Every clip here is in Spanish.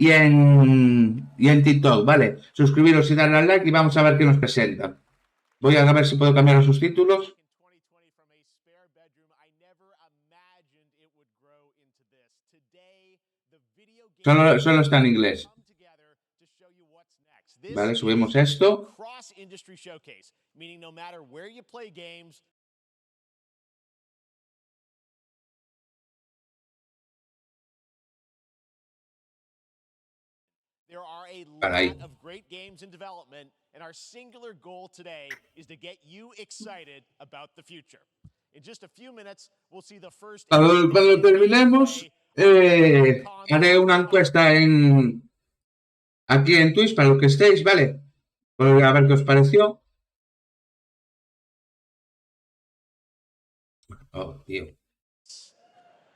y en TikTok, ¿vale? Suscribiros y darle al like y vamos a ver qué nos presentan. Voy a ver si puedo cambiar los subtítulos. Solo está en inglés. Vale, subimos esto. There are a lot of great games in development, and our singular goal today is to get you excited about the future. In just a few minutes, we'll see the first. Cuando terminemos, haré una encuesta aquí en Twitch para los que estéis, ¿vale? A ver qué os pareció. Oh, tío.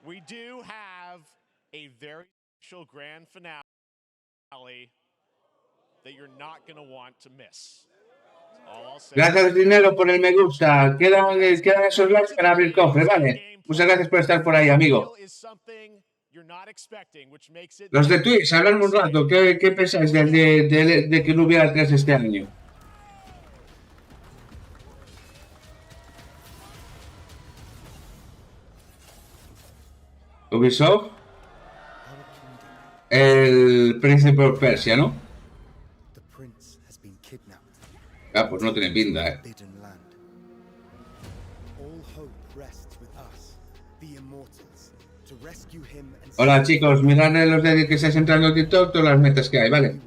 We do have a very special grand finale that you're not going to want to miss. Gracias, dinero, por el me gusta. Quedan esos likes para abrir cofre, ¿vale? Muchas gracias por estar por ahí, amigo. Los de Twitch, habladme un rato. ¿Qué pensáis de que no hubiera 3 este año? Ubisoft, el príncipe de Persia, ¿no? Ah, pues no tiene pinta, ¿eh? Hola chicos, mirad los de que estáis entrando en TikTok, todas las metas que hay, ¿vale?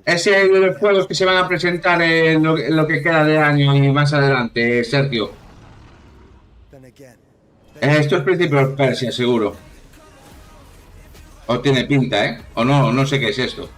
Ese es de los juegos que se van a presentar en lo que queda de año y más adelante, Sergio. Esto es Príncipe de Persia, seguro. O tiene pinta, ¿eh? O no, no sé qué es esto.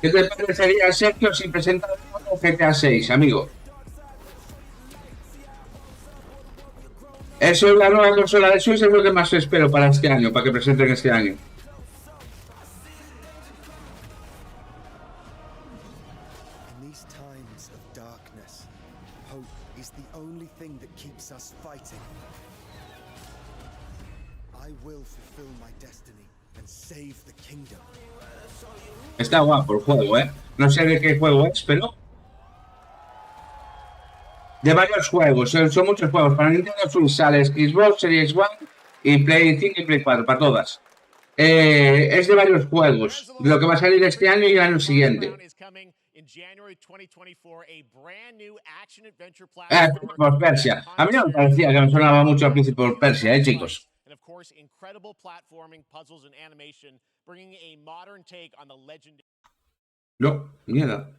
¿Qué te parecería, Sergio, si presentas un GTA 6, amigo? Eso es la nueva consola de Switch, es lo que más espero para este año, para que presenten este año. Está guapo el juego, ¿eh? No sé de qué juego es, pero... De varios juegos, son muchos juegos. Para Nintendo Switch sale Xbox, Series One y Play 5 y Play 4, para todas. Es de varios juegos, lo que va a salir este año y el año siguiente. Por Persia. A mí no me parecía que me sonaba mucho al Príncipe por Persia, chicos. No, mierda.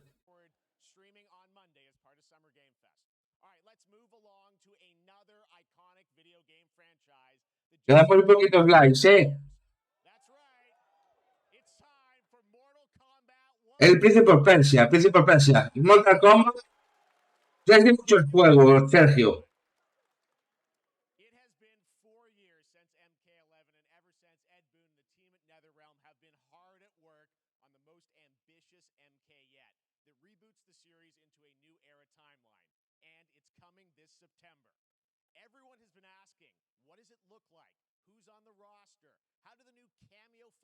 Quedan muy poquitos likes, El Príncipe por Persia, Mortal Kombat. Ya es de muchos juegos, Sergio.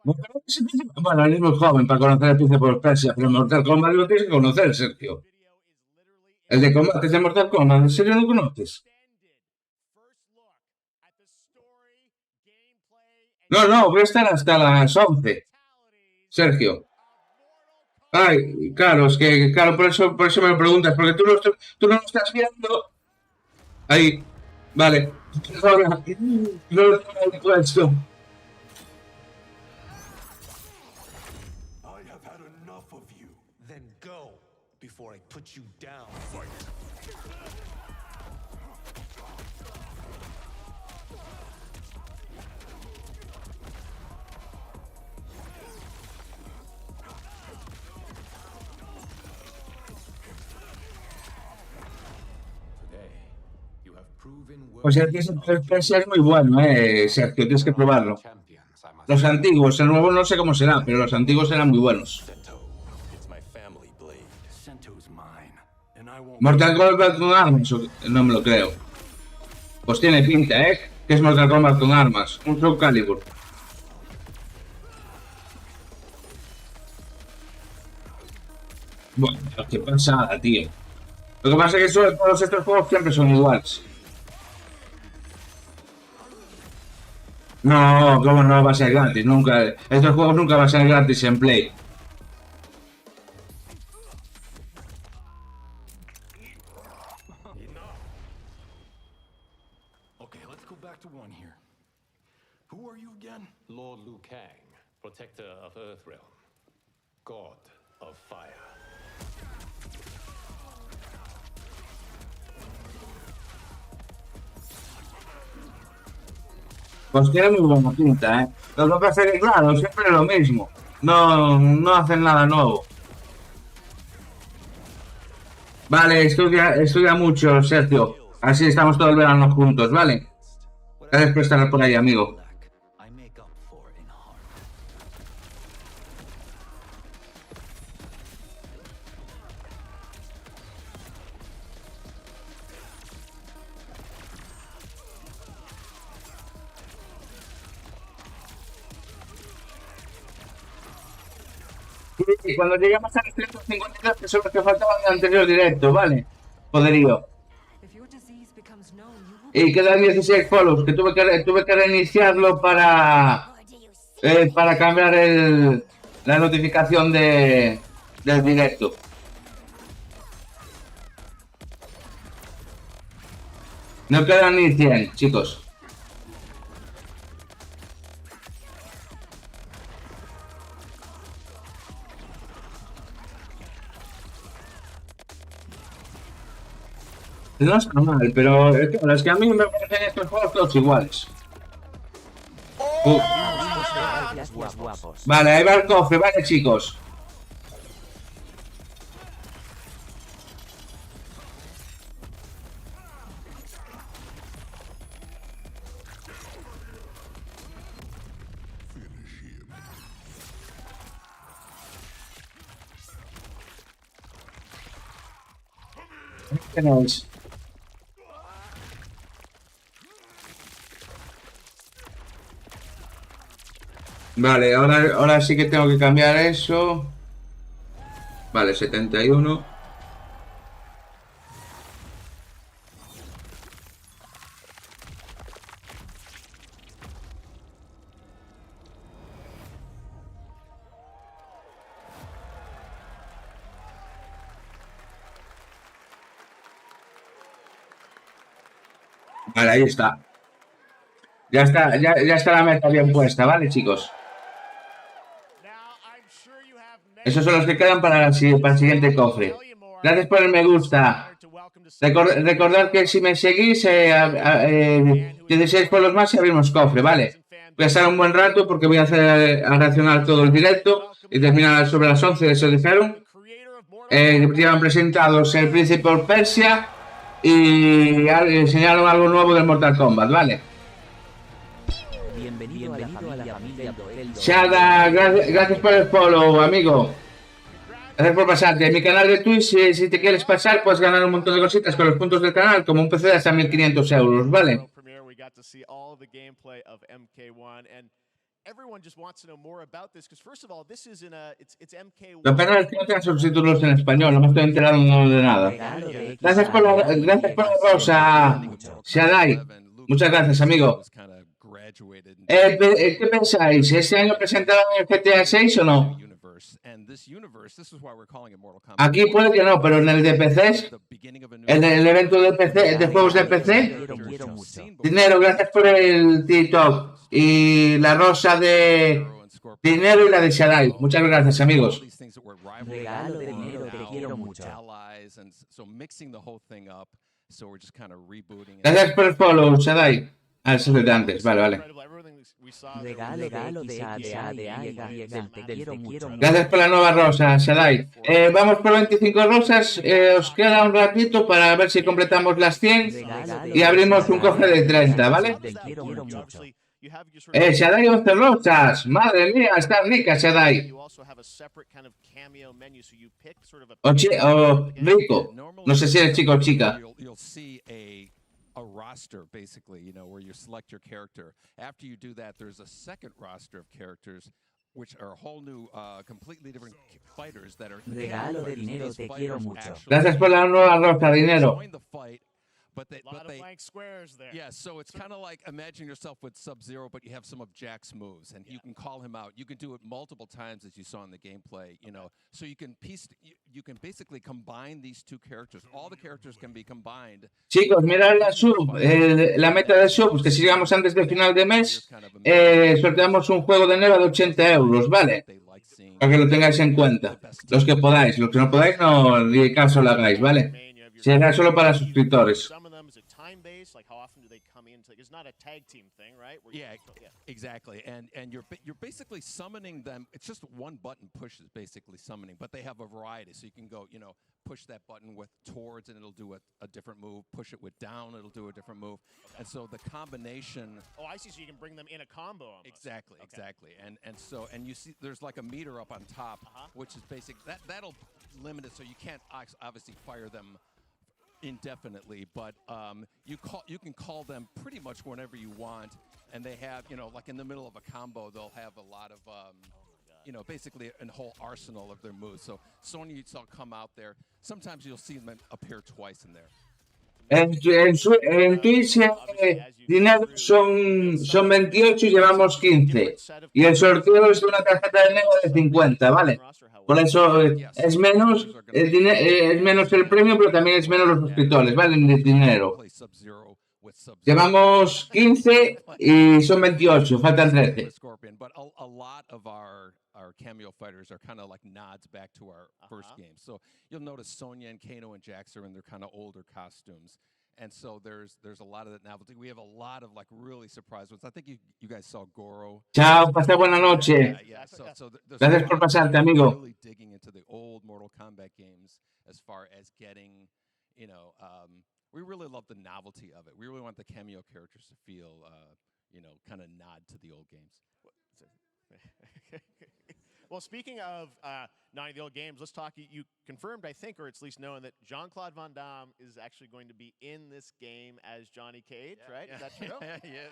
Bueno, el mismo joven para conocer el Príncipe por Persia, pero Mortal Kombat lo tienes que conocer, Sergio. El de combates de Mortal Kombat, ¿en serio no conoces? No, voy a estar hasta las 11, Sergio. Ay, claro, es que, claro, por eso me lo preguntas, porque tú no lo estás viendo. Ahí, vale. Ahora, no lo tengo puesto. Before I put you down, fight. Today, Pues el PS es muy bueno, Sergio, tienes que probarlo. Los antiguos, el nuevo no sé cómo será, pero los antiguos eran muy buenos. Mortal Kombat con armas, no me lo creo. Pues tiene pinta, que es Mortal Kombat con armas, un Soul Calibur. Bueno, qué pasada, tío. Lo que pasa es que todos estos juegos siempre son iguales. No, cómo no va a ser gratis, nunca. Estos juegos nunca van a ser gratis en Play. Okay, let's go back to one here. Who are you again? Lord Liu Kang, protector of Earthrealm, god of fire. Pues tiene muy buena pinta, Lo que pasa es que, claro, siempre es lo mismo. No hacen nada nuevo. Vale, estudia mucho, Sergio. Así estamos todo el verano juntos, ¿vale? Gracias por estar por ahí, amigo. Y cuando lleguemos a los 152, que son los que faltaban en el anterior directo, ¿vale? Poderío. Y quedan 16 follows, que tuve que reiniciarlo para cambiar la notificación del directo. No quedan ni 100, chicos. No es normal, pero es que a mí me parecen estos juegos todos iguales. Vale, ahí va el cofre, vale, chicos. ¿Qué no es? Vale, ahora sí que tengo que cambiar eso. Vale, 71. Vale, ahí está. Ya está la meta bien puesta, ¿vale, chicos? Esos son los que quedan para el siguiente cofre. Gracias por el me gusta. Recordad que si me seguís, 16 pueblos más y abrimos cofre, ¿vale? Voy a estar un buen rato porque voy a reaccionar todo el directo y terminar sobre las 11 de eso dijeron. Llevan presentados el Príncipe of Persia y enseñaron algo nuevo del Mortal Kombat, ¿vale? Bienvenido a la familia Shada, gracias por el follow, amigo. Gracias por pasarte. En mi canal de Twitch, si te quieres pasar, puedes ganar un montón de cositas con los puntos del canal, como un PC de hasta 1500 euros, ¿vale? Lo pena es que no tengan subtítulos en español, no me estoy enterando de nada. Gracias por la rosa, Shadai. Muchas gracias, amigo. ¿Qué pensáis? ¿Este año presentaron el GTA 6 o no? Aquí puede que no, pero en el de PC, en el evento de PC, de juegos de PC, dinero, gracias por el TikTok y la rosa de dinero y la de Shadai. Muchas gracias, amigos. Regalo de dinero, te quiero mucho. Gracias por el follow, Shadai. Ah, eso es de antes, vale, vale. Regalo de XADA te quiero mucho. Gracias por la nueva rosa, Sadai. Vamos por 25 rosas. Os queda un ratito para ver si completamos las 100 y abrimos un cofre de 30, ¿vale? Te quiero mucho. Sadai, 11 rosas. Madre mía, está rica, Sadai. O rico. No sé si eres chico o chica. You'll see a roster, basically, you know, where you select your character. After you do that, there's a second roster of characters, which are whole new, completely different fighters that are. Regalo de dinero, te quiero mucho. Gracias por la nueva rosa, dinero. Join the fight, but they, blank squares there. yeah, so it's kind of like imagine yourself with Sub-Zero, but you have some of Jack's moves, and you can call him out. You can do it multiple times, as you saw in the gameplay. You know, so you can you can basically combine these two characters. All the characters can be combined. Chicos, mirad la sub, la meta de subs, que si llegamos antes del final de mes, sorteamos un juego de Neva de 80 euros, ¿vale? Para que lo tengáis en cuenta. Los que podáis, los que no podáis, no ni caso lo hagáis, ¿vale? Será solo para suscriptores. It's not a tag team thing, right? Yeah, exactly. And you're basically summoning them. It's just one button push is basically summoning, but they have a variety. So you can go, you know, push that button with towards and it'll do a different move. Push it with down, it'll do a different move. Okay. And so the combination. Oh, I see. So you can bring them in a combo. Almost. Exactly, okay. Exactly. And you see there's like a meter up on top, which is basic. That'll limit it so you can't obviously fire them indefinitely, but you can call them pretty much whenever you want, and they have, you know, like in the middle of a combo, they'll have a lot of you know, basically a whole arsenal of their moves. So Sonya, you saw come out there. Sometimes you'll see them appear twice in there. En Twitch, dinero son 28 y llevamos 15. Y el sorteo es de una tarjeta de Neva de 50, ¿vale? Por eso es menos el premio, pero también es menos los suscriptores, ¿vale? En el dinero. Llevamos 15 y son 28, faltan 13. But a lot of our cameo fighters are kind of like nods back to our first game. So you'll notice Sonya and Kano and Jax are in their kind of older costumes. And so there's a lot of that novelty. We have a lot of like really surprise ones. I think you guys saw Goro. Chao, pasa buena noche. Gracias por pasarte, amigo. Really digging into the old Mortal Kombat games as far as getting, you know, we really love the novelty of it. We really want the cameo characters to feel, you know, kind of nod to the old games. Well, speaking of nodding the old games, let's talk. You confirmed, I think, or it's at least known that Jean-Claude Van Damme is actually going to be in this game as Johnny Cage, right? Yeah. Is that true? Yes.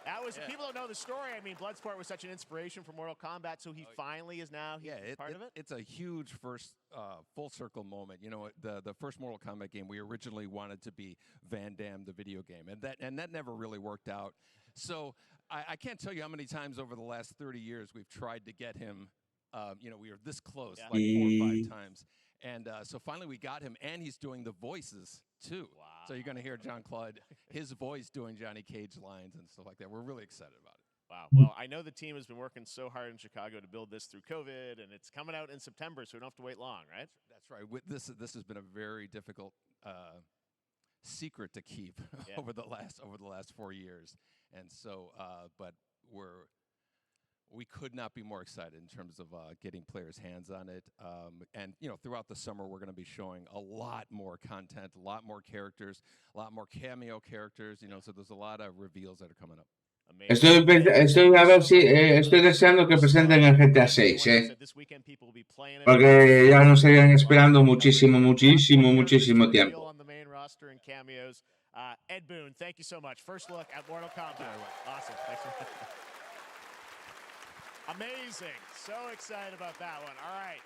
That was people don't know the story. I mean, Bloodsport was such an inspiration for Mortal Kombat, so he finally is now part of it. It's a huge first full circle moment. You know, the first Mortal Kombat game we originally wanted to be Van Damme the video game, and that never really worked out. So I can't tell you how many times over the last 30 years we've tried to get him. You know, we were this close, like 4 or 5 times. And so finally we got him, and he's doing the voices, too. Wow. So you're going to hear Jean-Claude, his voice doing Johnny Cage lines and stuff like that. We're really excited about it. Wow. Well, I know the team has been working so hard in Chicago to build this through COVID, and it's coming out in September, so we don't have to wait long, right? That's right. This has been a very difficult secret to keep over the last 4 years. And so, but we could not be more excited in terms of getting players' hands on it. And, you know, throughout the summer, we're going to be showing a lot more content, a lot more characters, a lot more cameo characters, you know, so there's a lot of reveals that are coming up. Estoy deseando que presenten el GTA 6, porque ya nos seguían esperando muchísimo tiempo. Ed Boon, thank you so much. First look at Mortal Kombat. Awesome. Thanks. Amazing. So excited about that one. All right.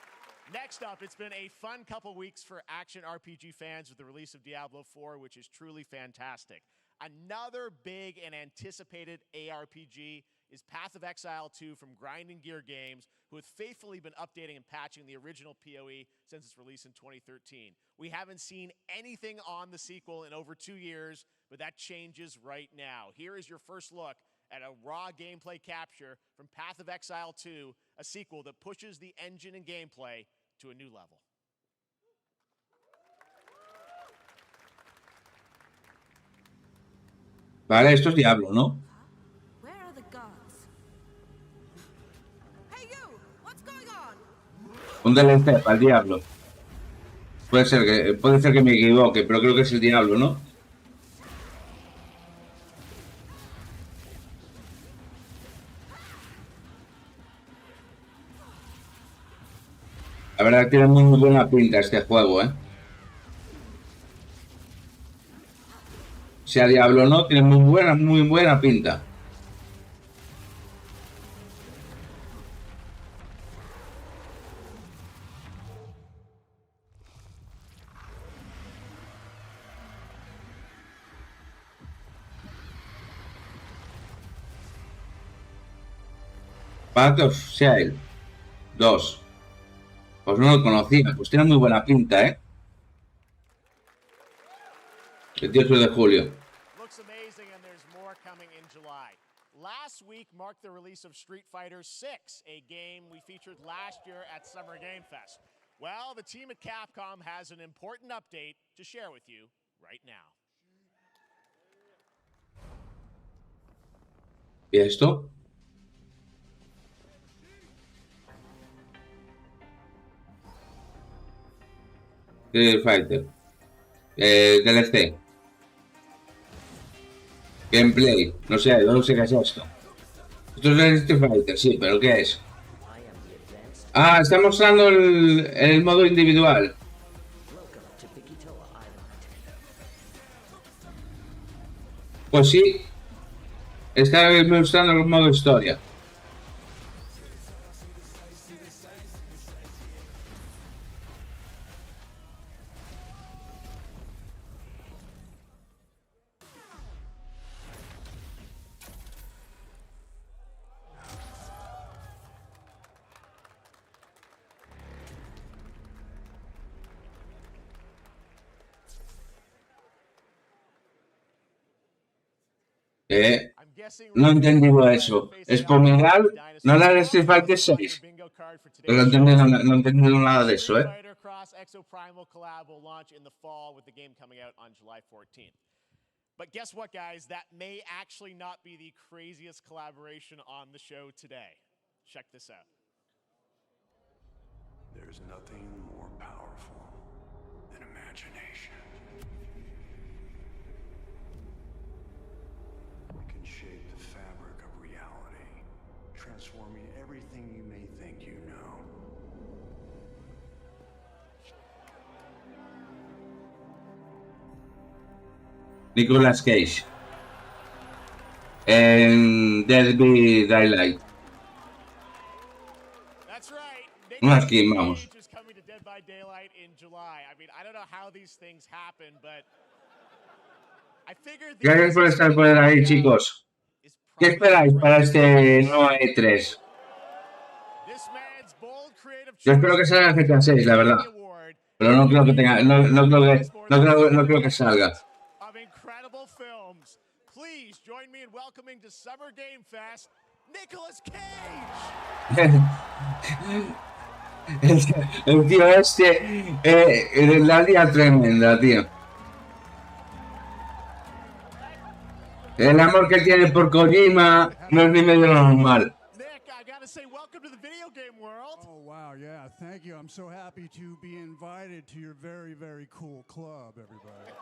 Next up, it's been a fun couple weeks for action RPG fans with the release of Diablo 4, which is truly fantastic. Another big and anticipated ARPG is Path of Exile 2 from Grinding Gear Games, who have faithfully been updating and patching the original PoE since its release in 2013. We haven't seen anything on the sequel in over 2 years, but that changes right now. Here is your first look at a raw gameplay capture from Path of Exile 2, a sequel that pushes the engine and gameplay to a new level. Vale, esto es Diablo, ¿no? Where are the gods? Hey you! What's going on? Un DLC para el Diablo. Puede ser que me equivoque, pero creo que es el Diablo, ¿no? La verdad que tiene muy buena pinta este juego, ¿eh? Sea Diablo o no, tiene muy buena pinta. Path of Exile 2. Pues no lo conocía, pues tiene muy buena pinta, ¿eh? 28 de julio. Looks amazing, and there's more coming in July. Last week marked the release of Street Fighter 6, a game we featured last year at Summer Game Fest. Well, the team at Capcom has an important update to share with you right now. ¿Y esto? Street Fighter. DLC. Gameplay. No sé qué es esto. Esto es el Street Fighter, sí, pero ¿qué es? Ah, está mostrando el modo individual. Pues sí, está mostrando el modo historia. No he entendido eso. ¿Es por mirar? ¿No la de Street Fighter 6? No he entendido nada de eso, ¿eh? But guess what, guys? That may actually not be the craziest collaboration on the show today. Check this out. There's nothing more powerful than imagination. It can shape the fabric of reality, transforming everything you may think you know. Nicolas Cage. En Dead by Daylight. That's right. Una skin, vamos. Is coming to Dead by Daylight in July. I mean, I don't know how these things happen, but I figured. Gracias por estar por ahí, chicos. ¿Qué esperáis para este nuevo E3? Yo espero que salga el GTA 6, la verdad. Pero no creo que tenga, no creo que salga. Please join me in welcoming to Summer Game Fest, Nicolas Cage. El tío este, la lía tremenda, tío. El amor que tiene por Kojima no es ni medio normal. Nick, I gotta say, welcome to the video game world. Oh, wow, yeah, thank you. I'm so happy to be invited to your very, very cool club, everybody.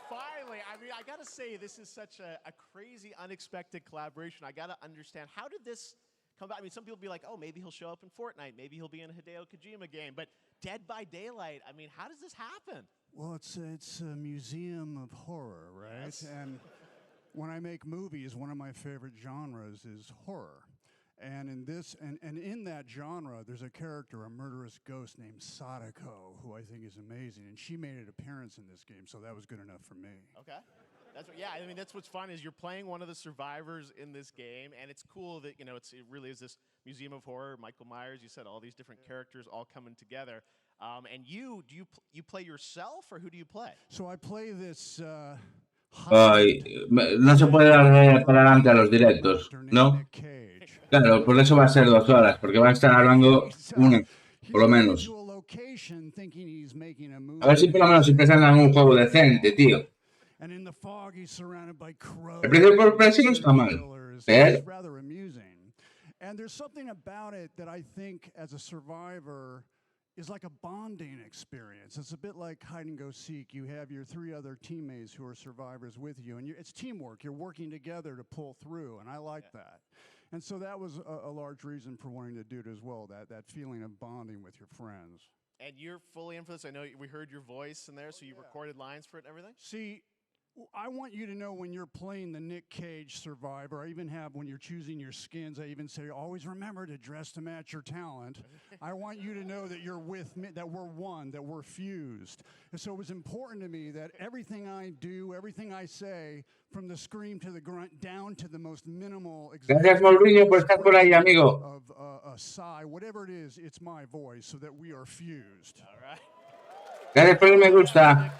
Finally, I mean, I gotta say, this is such a crazy, unexpected collaboration. I gotta understand, how did this come about? I mean, some people be like, oh, maybe he'll show up in Fortnite. Maybe he'll be in a Hideo Kojima game. But Dead by Daylight, I mean, how does this happen? Well, it's a museum of horror, right? Yes. And when I make movies, one of my favorite genres is horror. And in this, and in that genre, there's a character, a murderous ghost named Sadako, who I think is amazing. And she made an appearance in this game, so that was good enough for me. Okay. That's what, yeah, I mean, that's what's fun is you're playing one of the survivors in this game, and it's cool that, you know, it really is this museum of horror. Michael Myers, you said all these different characters all coming together. And you play yourself, or who do you play? So I play this... Ay, no se puede dar para adelante a los directos, ¿no? Claro, por eso va a ser 2 horas, porque van a estar hablando una, por lo menos. A ver si por lo menos se presentan un juego decente, tío. And in the fog, he's surrounded by crows. El precio por precio no está mal, pero It's rather amusing. And there's something about it that I think, as a survivor, is like a bonding experience. It's a bit like hide and go seek. You have your 3 other teammates who are survivors with you, and it's teamwork. You're working together to pull through, and I like that. And so that was a large reason for wanting to do it as well, that feeling of bonding with your friends. And you're fully in for this. I know we heard your voice in there, so you recorded lines for it and everything? See, I want you to know when you're playing the Nick Cage survivor, I even have when you're choosing your skins, I even say, always remember to dress to match your talent. I want you to know that you're with me, that we're one, that we're fused. And so it was important to me that everything I do, everything I say, from the scream to the grunt, down to the most minimal gracias, Mourinho, por estar por ahí, amigo. of a sigh, whatever it is, it's my voice, so that we are fused. All right. Gracias por el me gusta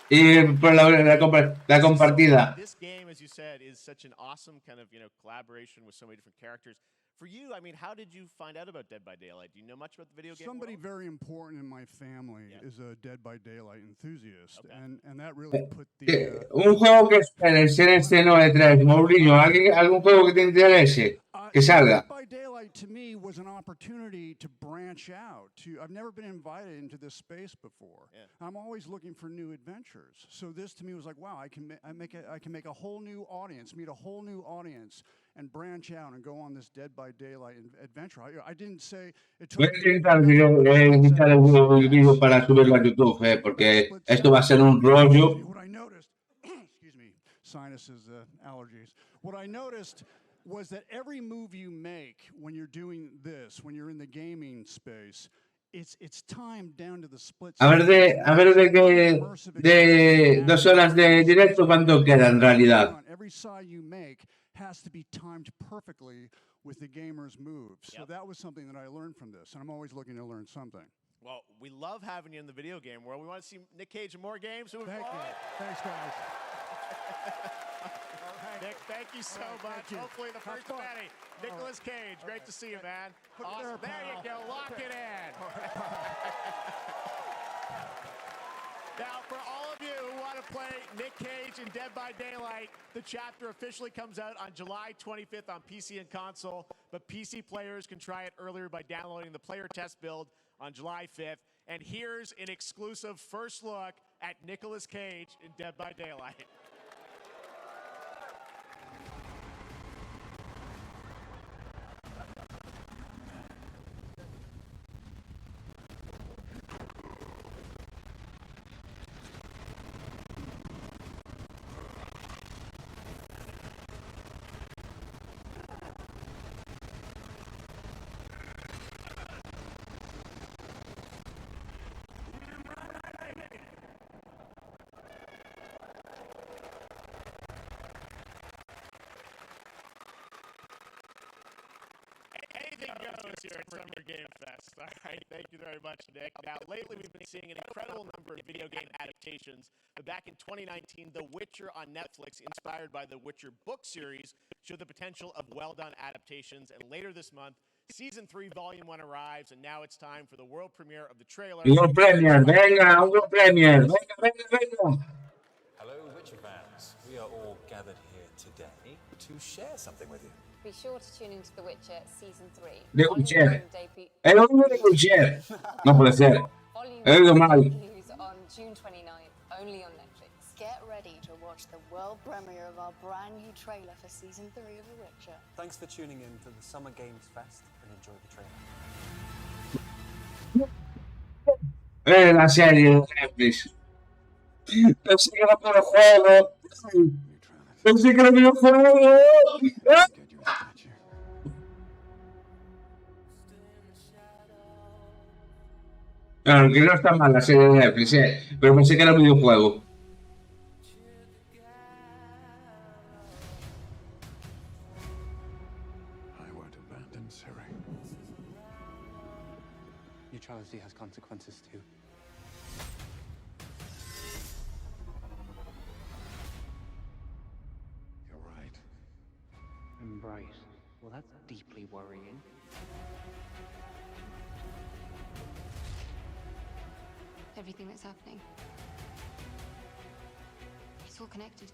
y por la compartida. This game, as you said, is such an awesome kind of, collaboration with so many different characters. For you, I mean, how did you find out about Dead by Daylight? Do you know much about the video game Somebody world? very important in my family is a Dead by Daylight enthusiast, Okay. and that really put the... Un juego que esperes en este 9-3, Mourinho, algún juego que te interese, que salga. Dead by Daylight, to me, was an opportunity to branch out. I've never been invited into this space before. Yeah. I'm always looking for new adventures. So this, to me, was like, wow, I can make a whole new audience, meet a whole new audience, and branch out and go on this Dead by Daylight adventure. I didn't say... Voy a intentar editar el vídeo para subirlo a YouTube, porque esto va a ser un rollo. What I noticed, excuse me, sinuses, allergies. What I noticed was that every move you make when you're doing this, when you're in the gaming space, it's timed down to the split. A ver de 2 horas de directo, ¿cuánto queda en realidad? Every sigh you make has to be timed perfectly with the gamer's moves. So that was something that I learned from this, and I'm always looking to learn something. Well, we love having you in the video game world. We want to see Nick Cage in more games. Thank you. Thanks, guys. Nick, thank you so much. Hopefully the first Matty. Nicolas Cage, great to see you, man. Awesome. There you go. Lock it in. Now, for all of you who want to play Nick Cage in Dead by Daylight, the chapter officially comes out on July 25th on PC and console, but PC players can try it earlier by downloading the player test build on July 5th. And here's an exclusive first look at Nicolas Cage in Dead by Daylight. Anything goes here at Summer Game Fest. All right, thank you very much, Nick. Now, lately we've been seeing an incredible number of video game adaptations. But back in 2019, The Witcher on Netflix, inspired by the Witcher book series, showed the potential of well-done adaptations. And later this month, Season 3, Volume 1 arrives, and now it's time for the world premiere of the trailer. World Premiere, venga, World Premiere, venga. Hello, Witcher fans. We are all gathered here today to share something with you. Be sure to tune into The Witcher Season 3. The Witcher. El hombre de Witcher. No puede ser. He oído mal. On June 29th, only on Netflix. Get ready to watch the world premiere of our brand new trailer for Season 3 of The Witcher. Thanks for tuning in to the Summer Games Fest and enjoy the trailer. La serie de Netflix. Pensé que era por el juego. Pensé que era por el juego. Claro, que no está mal la serie de Netflix, pero pensé que era un videojuego. I won't abandon Siri. Neutrality has consequences too. You're right. Embrace. Well, that's deeply worrying. Everything that's happening. It's all connected.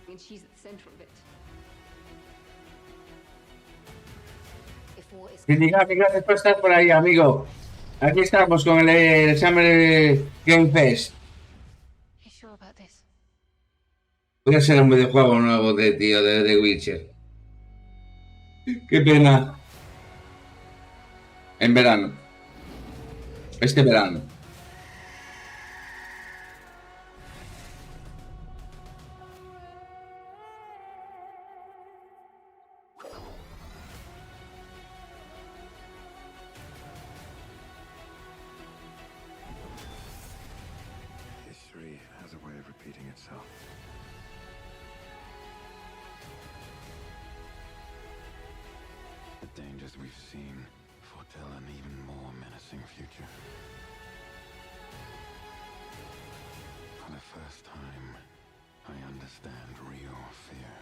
And she's at the center of it. If war is Criticami, gracias por estar por ahí, amigo. Aquí estamos con el examen de gamefest. you sure about this? Voy a ser un videojuego nuevo de tío de Witcher. Qué pena. En verano. Este verano. History has a way of repeating itself. The dangers we've seen foretell an even more menacing future. For the first time, I understand real fear.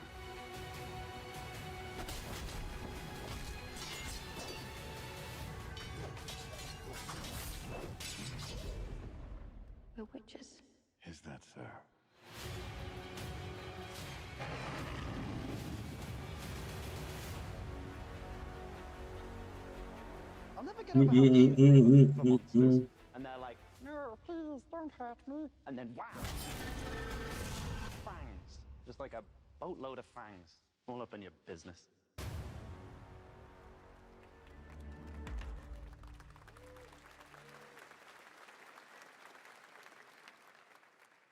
We're witches. Is that so? I'll never get over how cute they look for monsters. And they're like, no, please don't hurt me. And then wow, fangs, just like a boatload of fangs, all up in your business.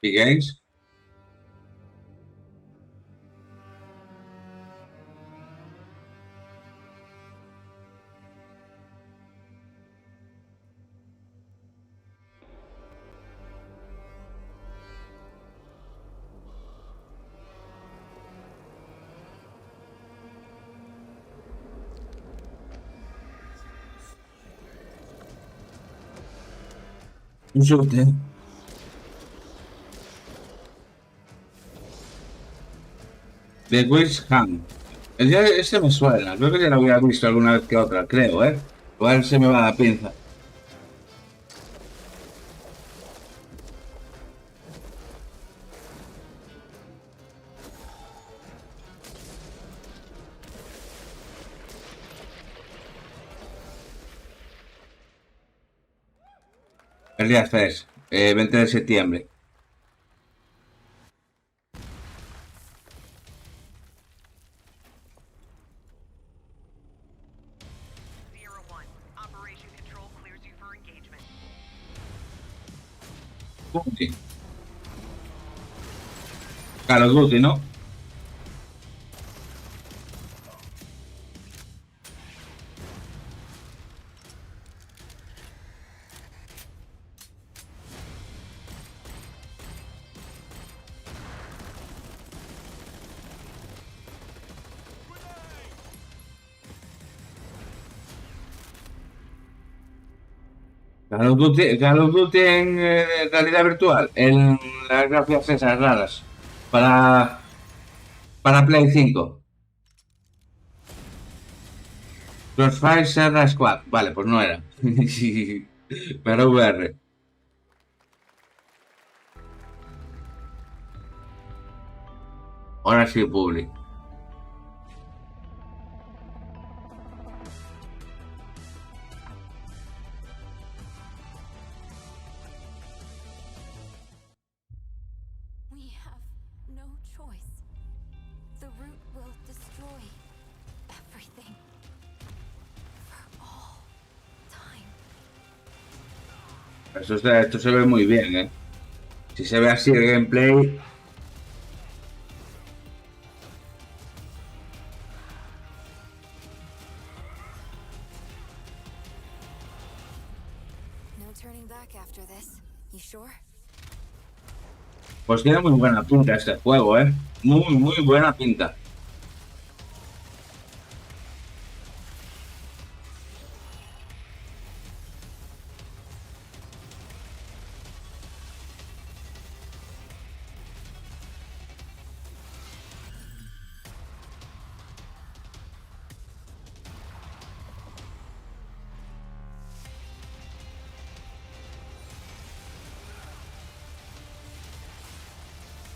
¿Y games? Un shooter. The Witch Hunt. Este me suena. Creo que ya lo había visto alguna vez que otra, creo, ¿eh? Igual se me va la pinza. El día 3, 20 de septiembre. Duty. Call of Duty, ¿no? Call of Duty en realidad virtual, en las gráficas esas raras, para Play 5. Crossfire Serra Squad, vale, pues no era. Pero VR. Ahora sí, public. We have no choice. The root will destroy everything. For all time. Esto se ve muy bien, ¿eh? Si se ve así el gameplay. No turning back after this. You sure? Pues tiene muy buena pinta este juego, ¿eh? Muy buena pinta.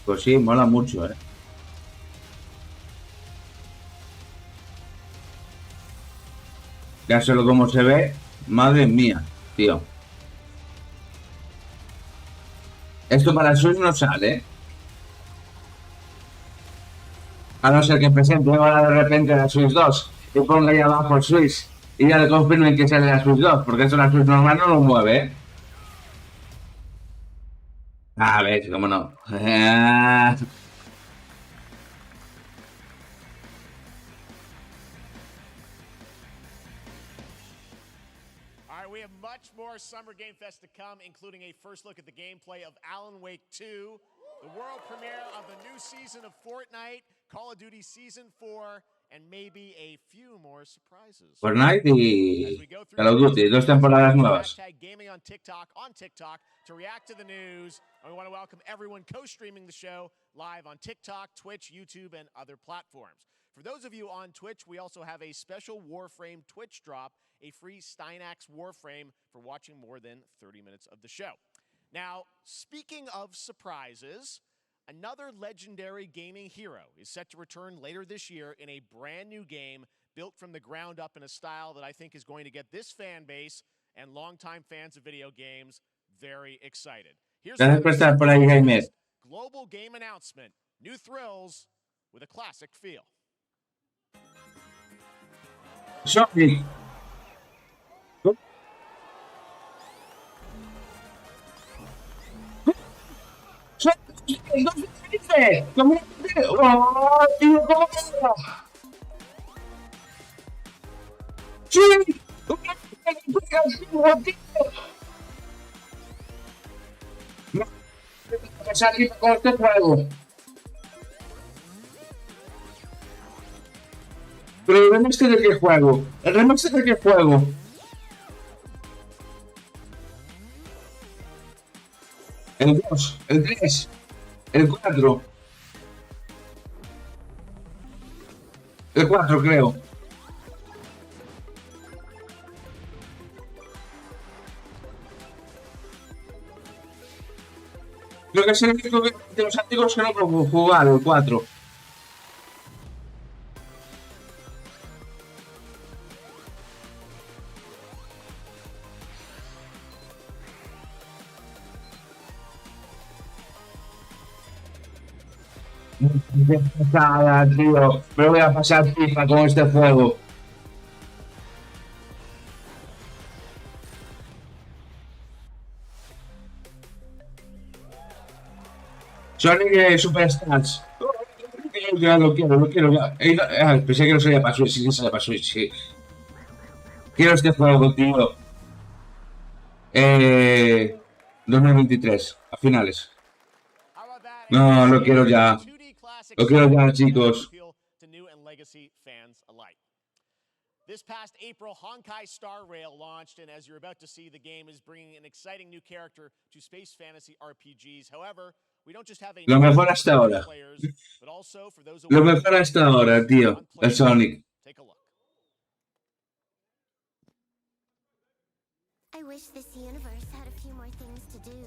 Pues sí, mola mucho, ¿eh? Ya solo como se ve. Madre mía, tío. Esto para el Switch no sale. A no ser que presente ahora de repente la Switch 2 y ponga ahí abajo el Switch y ya le confirmen que sale la Switch 2, porque eso la Switch normal no lo mueve, ¿eh? A ver, cómo no. All right, we have much more Summer Game Fest to come, including a first look at the gameplay of Alan Wake 2, the world premiere of the new season of Fortnite, Call of Duty Season 4, and maybe a few more surprises. Fortnite y Call of Duty, 2 temporadas nuevas. Hashtag gaming on TikTok to react to the news. And we want to welcome everyone co-streaming the show live on TikTok, Twitch, YouTube, and other platforms. For those of you on Twitch, we also have a special Warframe Twitch drop, a free Steinax Warframe for watching more than 30 minutes of the show. Now, speaking of surprises, another legendary gaming hero is set to return later this year in a brand new game built from the ground up in a style that I think is going to get this fan base and longtime fans of video games very excited. Here's a global game announcement, new thrills with a classic feel. Sonic. ¡Oh, tío, cómo ¡sí! No, aquí con este juego. Pero el remaster de qué juego. El remaster de qué juego. El 2, el 3, el 4. El 4 creo. Creo que es el único de los antiguos que no puedo jugar, el 4. Qué pasada, tío. Me voy a pasar FIFA con este juego. Sonic Superstars. Ya lo quiero ya. Pensé que no salía para Switch, sí, salía para Switch, sí. Quiero este juego, tío. 2023, a finales. No, lo quiero ya. Lo quiero ya, chicos. This past April, Honkai Star Rail launched, and as you're about to see, the game is bringing an exciting new character to space fantasy RPGs. However, we don't just have a Lo mejor hasta ahora. but also for those Lo mejor hasta ahora, tío. El Sonic. Take a look. I wish this universe had a few more things to do.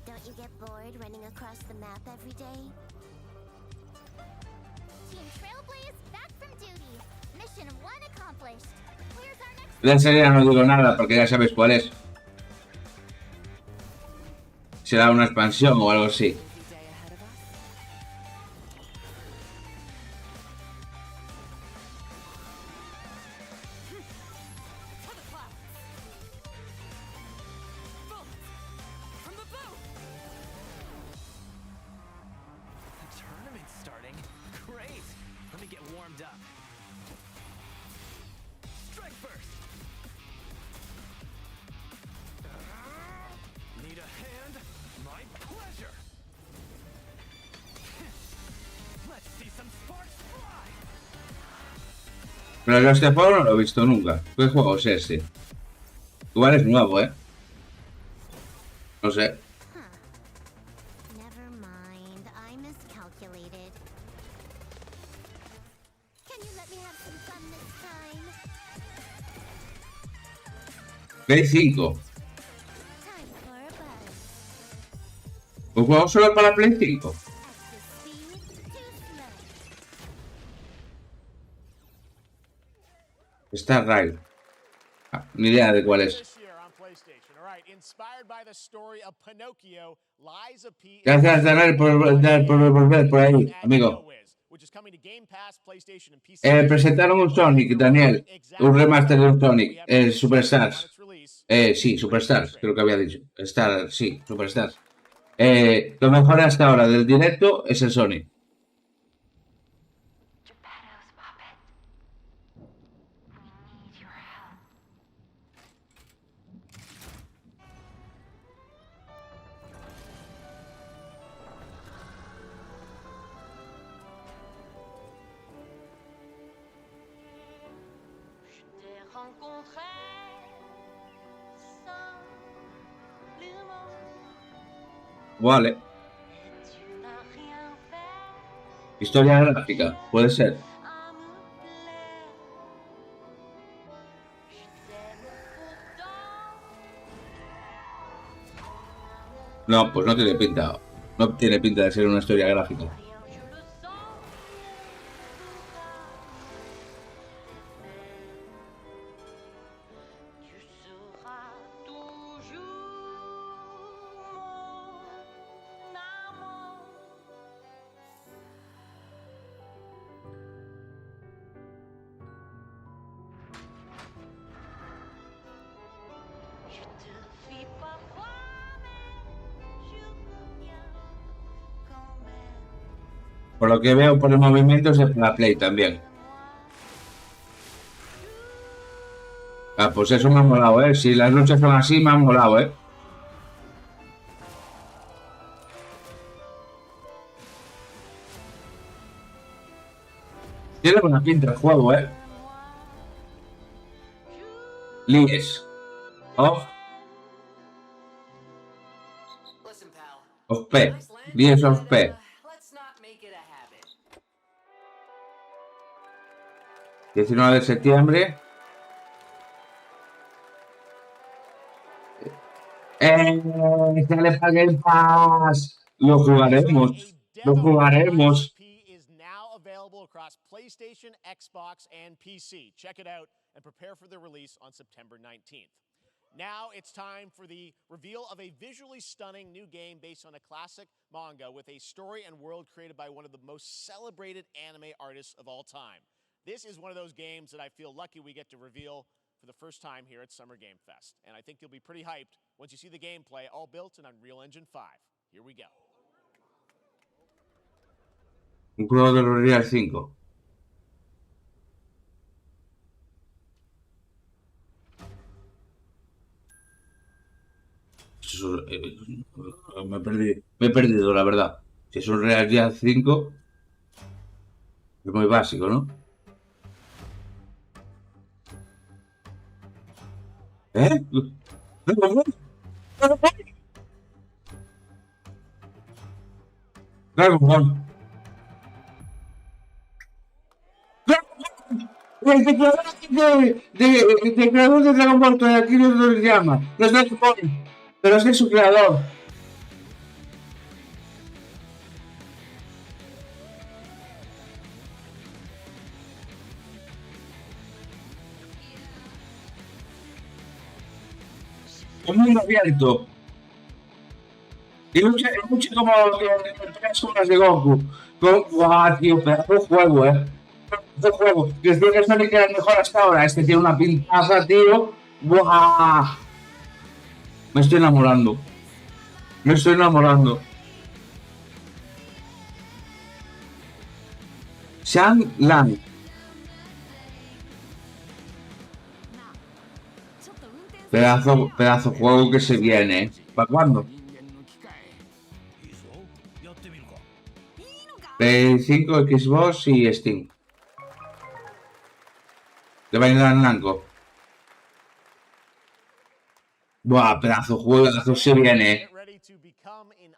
Don't you get bored running across the map every day? Team Trailblaze back from duty. Mission 1 accomplished. Where's our next? De enseguida no digo nada porque ya sabes cuál es. Será una expansión o algo así. Pero yo este juego no lo he visto nunca. ¿Qué juego es ese? Igual es nuevo, ¿eh? No sé. Never mind, I miscalculated. Can you let me have some fun this time? Play 5. Time for a buzz. ¿Un juego solo para Play 5? Star Rail. Ni idea de cuál es. Gracias, Daniel, por volver por ahí, amigo. Presentaron un Sonic, Daniel. Un remaster de un Sonic. Superstars. Sí, Superstars, creo que había dicho. Star, sí, Superstars. Lo mejor hasta ahora del directo es el Sonic. Vale. Historia gráfica, puede ser. No, pues no tiene pinta. No tiene pinta de ser una historia gráfica. Por lo que veo por el movimiento es la Play también. Ah, pues eso me ha molado, ¿eh? Si las luchas son así, me han molado, ¿eh? Tiene buena pinta el juego, ¿eh? Lies. Of P. Lies of P. 19 de septiembre. Sale para Game Pass. Lo jugaremos. Lo jugaremos. Is now available across PlayStation, Xbox, and PC. Check it out and prepare for the release on September 19th. Now it's time for the reveal of a visually stunning new game based on a classic manga with a story and world created by one of the most celebrated anime artists of all time. This is one of those games that I feel lucky we get to reveal for the first time here at Summer Game Fest. And I think you'll be pretty hyped once you see the gameplay, all built in Unreal Engine 5. Here we go. Un juego de Real 5. Me he perdido, la verdad. Si es un Real 5, es muy básico, ¿no? ¿Eh? Dragon Ball. El creador de Dragon Ball, que aquí no se llama. No es Dragon Ball, pero es su creador. Un mundo abierto. Y lucha como tres horas de Goku. Guau, tío, pedazo de juego, Pedazo de juego. Que decía que Sonic era el mejor hasta ahora. Este tiene una pintaza, tío. Buah. Me estoy enamorando. Me estoy enamorando. Shang Lang. Pedazo juego que se viene, ¿Para cuándo? Play 5, Xbox y Steam. Te va a ayudar en blanco. Buah, pedazo juego se viene.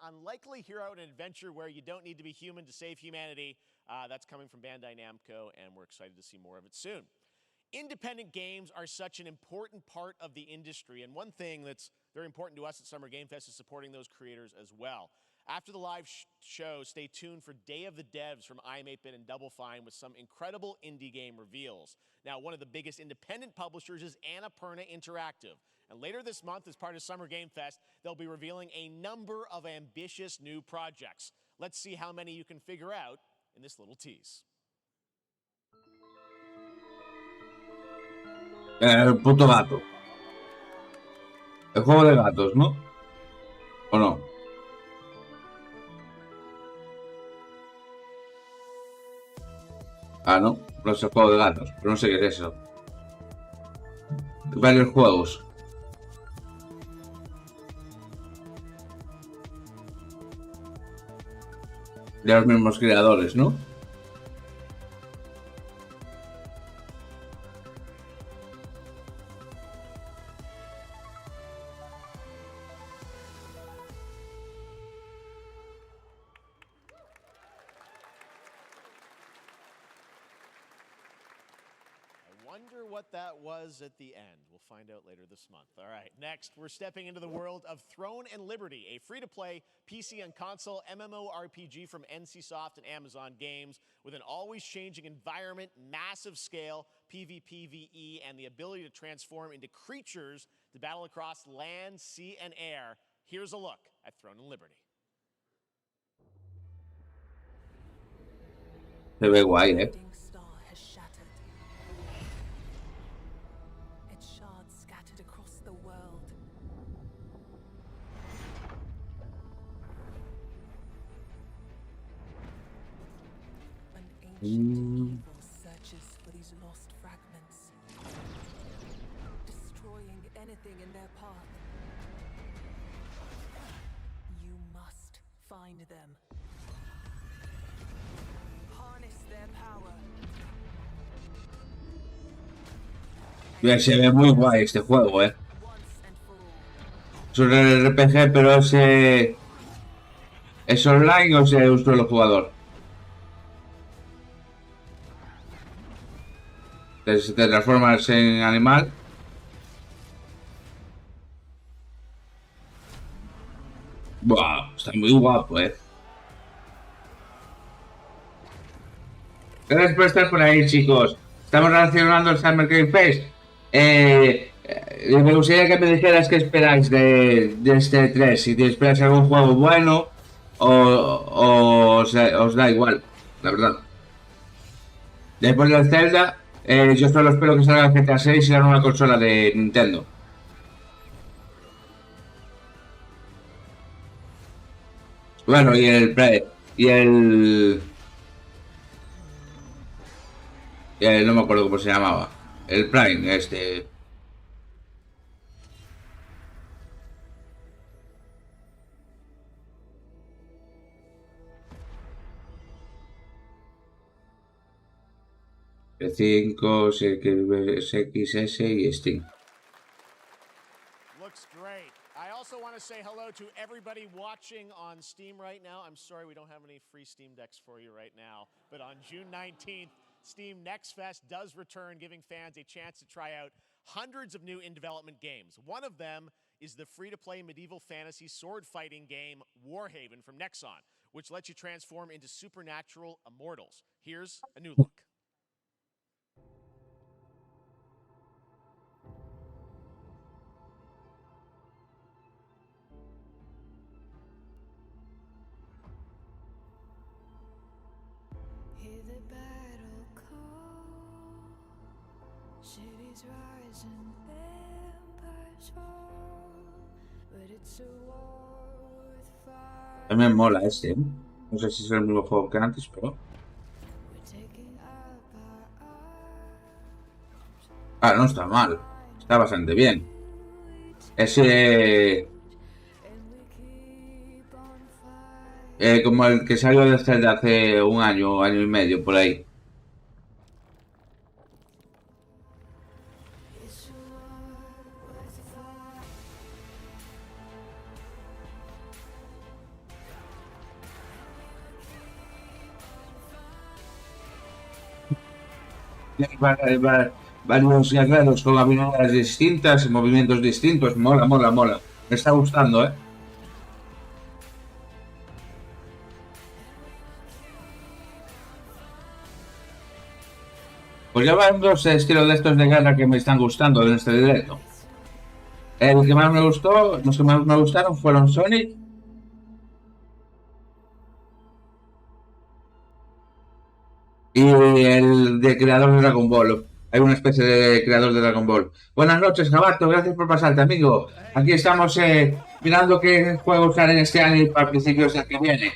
Unlikely hero in an adventure where you don't need to be human to save humanity. That's coming from Bandai Namco, and we're excited to see more of it soon. Independent games are such an important part of the industry, and one thing that's very important to us at Summer Game Fest is supporting those creators as well. After the live show, stay tuned for Day of the Devs from I'm8bit and Double Fine with some incredible indie game reveals. Now, one of the biggest independent publishers is Annapurna Interactive. And later this month, as part of Summer Game Fest, they'll be revealing a number of ambitious new projects. Let's see how many you can figure out in this little tease. El puto gato. El juego de gatos, ¿no? ¿O no? Ah, no. No es el juego de gatos. Pero no sé qué es eso. Varios juegos. De los mismos creadores, ¿no? Wonder what that was at the end. We'll find out later this month. All right, next, we're stepping into the world of Throne and Liberty, a free-to-play PC and console MMORPG from NCSoft and Amazon Games with an always-changing environment, massive scale, PvPvE, and the ability to transform into creatures to battle across land, sea, and air. Here's a look at Throne and Liberty. Se ve guay, ¿eh? Searches for these lost fragments, destroying anything in their path. You must find them. Harness their power. Se ve muy guay este juego, ¿eh? Es un RPG, pero ¿es online o es un solo jugador? Te transformas en animal. Buah, está muy guapo, Gracias por estar por ahí, chicos. Estamos relacionando el Summer Game Fest. Me gustaría que me dijeras qué esperáis de este 3. Si esperáis algún juego bueno o os da igual, la verdad. Después del Zelda, yo solo espero que salga el GTA 6 y la nueva consola de Nintendo. Bueno, no me acuerdo cómo se llamaba. El Prime, este. El 5, XS y Steam. Looks great. I also want to say hello to everybody watching on Steam right now. I'm sorry we don't have any free Steam Decks for you right now, but on June 19th, Steam Next Fest does return, giving fans a chance to try out hundreds of new in-development games. One of them is the free-to-play medieval fantasy sword-fighting game Warhaven from Nexon, which lets you transform into supernatural immortals. Here's a new look. Hear the battle call, cities rise and empires fall, but it's a war with fire. A mí me mola este, No sé si es el mismo juego que antes, pero. Ah, no está mal. Está bastante bien. Ese. Como el que salió de Zelda hace un año y medio, por ahí. Varios guerreros con habilidades distintas, movimientos distintos. Mola. Me está gustando, Pues ya van dos estilos de estos de guerra que me están gustando en este directo. El que más me gustó, los que más me gustaron fueron Sonic y el de creador de Dragon Ball. Hay una especie de creador de Dragon Ball. Buenas noches, Jabato, gracias por pasarte, amigo. Aquí estamos mirando qué juegos salen este año y para principios del que viene.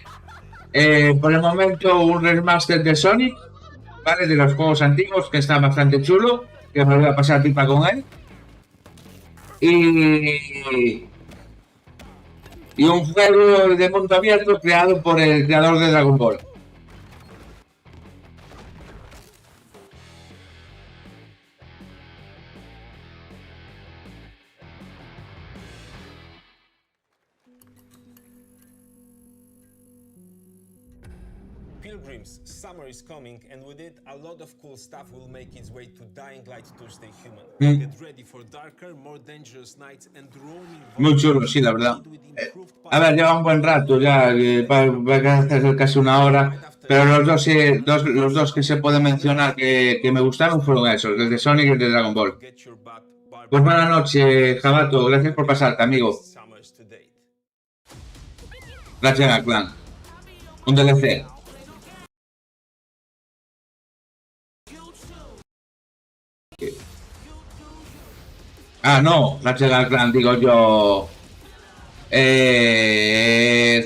Por el momento, un remaster de Sonic, ¿vale? De los juegos antiguos, que está bastante chulo, que me voy a pasar pipa con él. Y un juego de mundo abierto creado por el creador de Dragon Ball. Pilgrims, summer is coming, and with it, a lot of cool stuff will make its way to Dying Light Tuesday Human. Get ready for darker, more dangerous nights and roaming. Muy chulo, sí, la verdad. A ver, lleva un buen rato ya, va a hacer casi una hora, pero los dos que se pueden mencionar que me gustaron fueron esos, el de Sonic y el de Dragon Ball. Pues buenas noches, Jabato, gracias por pasarte, amigo. Gracias al clan. Un DLC. Ah, no, gracias al clan, digo yo.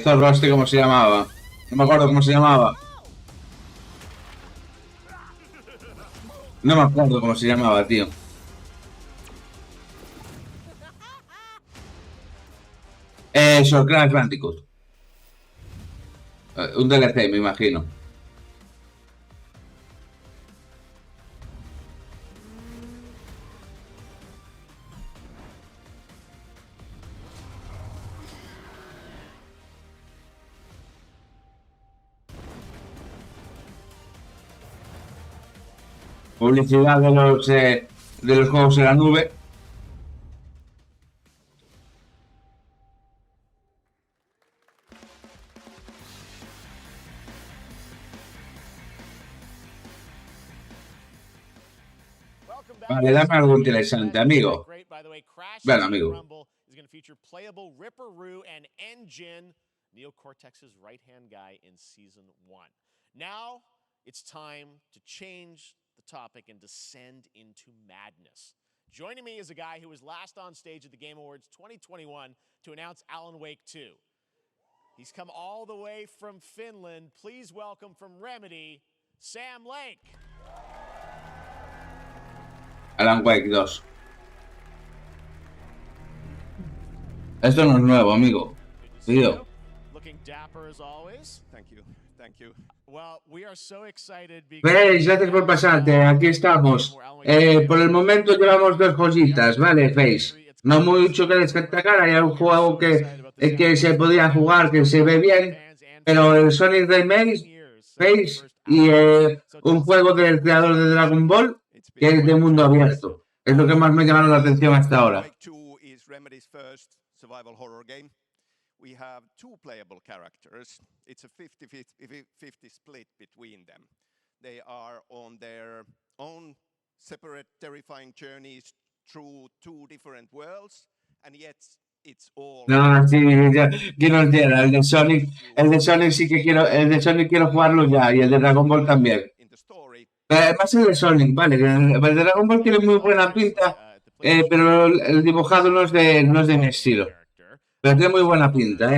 Zorro este, ¿cómo se llamaba? No me acuerdo cómo se llamaba. No me acuerdo cómo se llamaba, tío. Eso, Crash Bandicoot. Un DLC, me imagino. Publicidad de los juegos en la nube. Vale, dame algo interesante, amigo. Bueno, amigo. Is going to feature playable Ripperoo and Engine, Neo Cortex's right-hand guy in season 1. Now it's time to change the topic and descend into madness. Joining me is a guy who was last on stage at the Game Awards 2021 to announce Alan Wake 2. He's come all the way from Finland. Please welcome from Remedy, Sam Lake. Alan Wake 2. Esto no es nuevo, amigo. Tío. Looking dapper as always. Thank you. Thank you. Well, we are so excited Face, gracias por pasarte. Aquí estamos. Por el momento llevamos dos joyitas, ¿vale, Face? No mucho que destacar. Hay un juego que se podía jugar, que se ve bien. Pero el Sonic Remake, Face, y un juego del creador de Dragon Ball, que es de mundo abierto. Es lo que más me llama la atención hasta ahora. Survival horror game. We have two playable characters. It's a 50-50 split between them. They are on their own separate terrifying journeys through two different worlds, and yet it's all... No, sí, ya, quiero el de Sonic sí que quiero, el de Sonic quiero jugarlo ya, y el de Dragon Ball también. Además el de Sonic, vale, el de Dragon Ball tiene muy buena pinta. Pero el dibujado no es de mi estilo. Pero tiene muy buena pinta,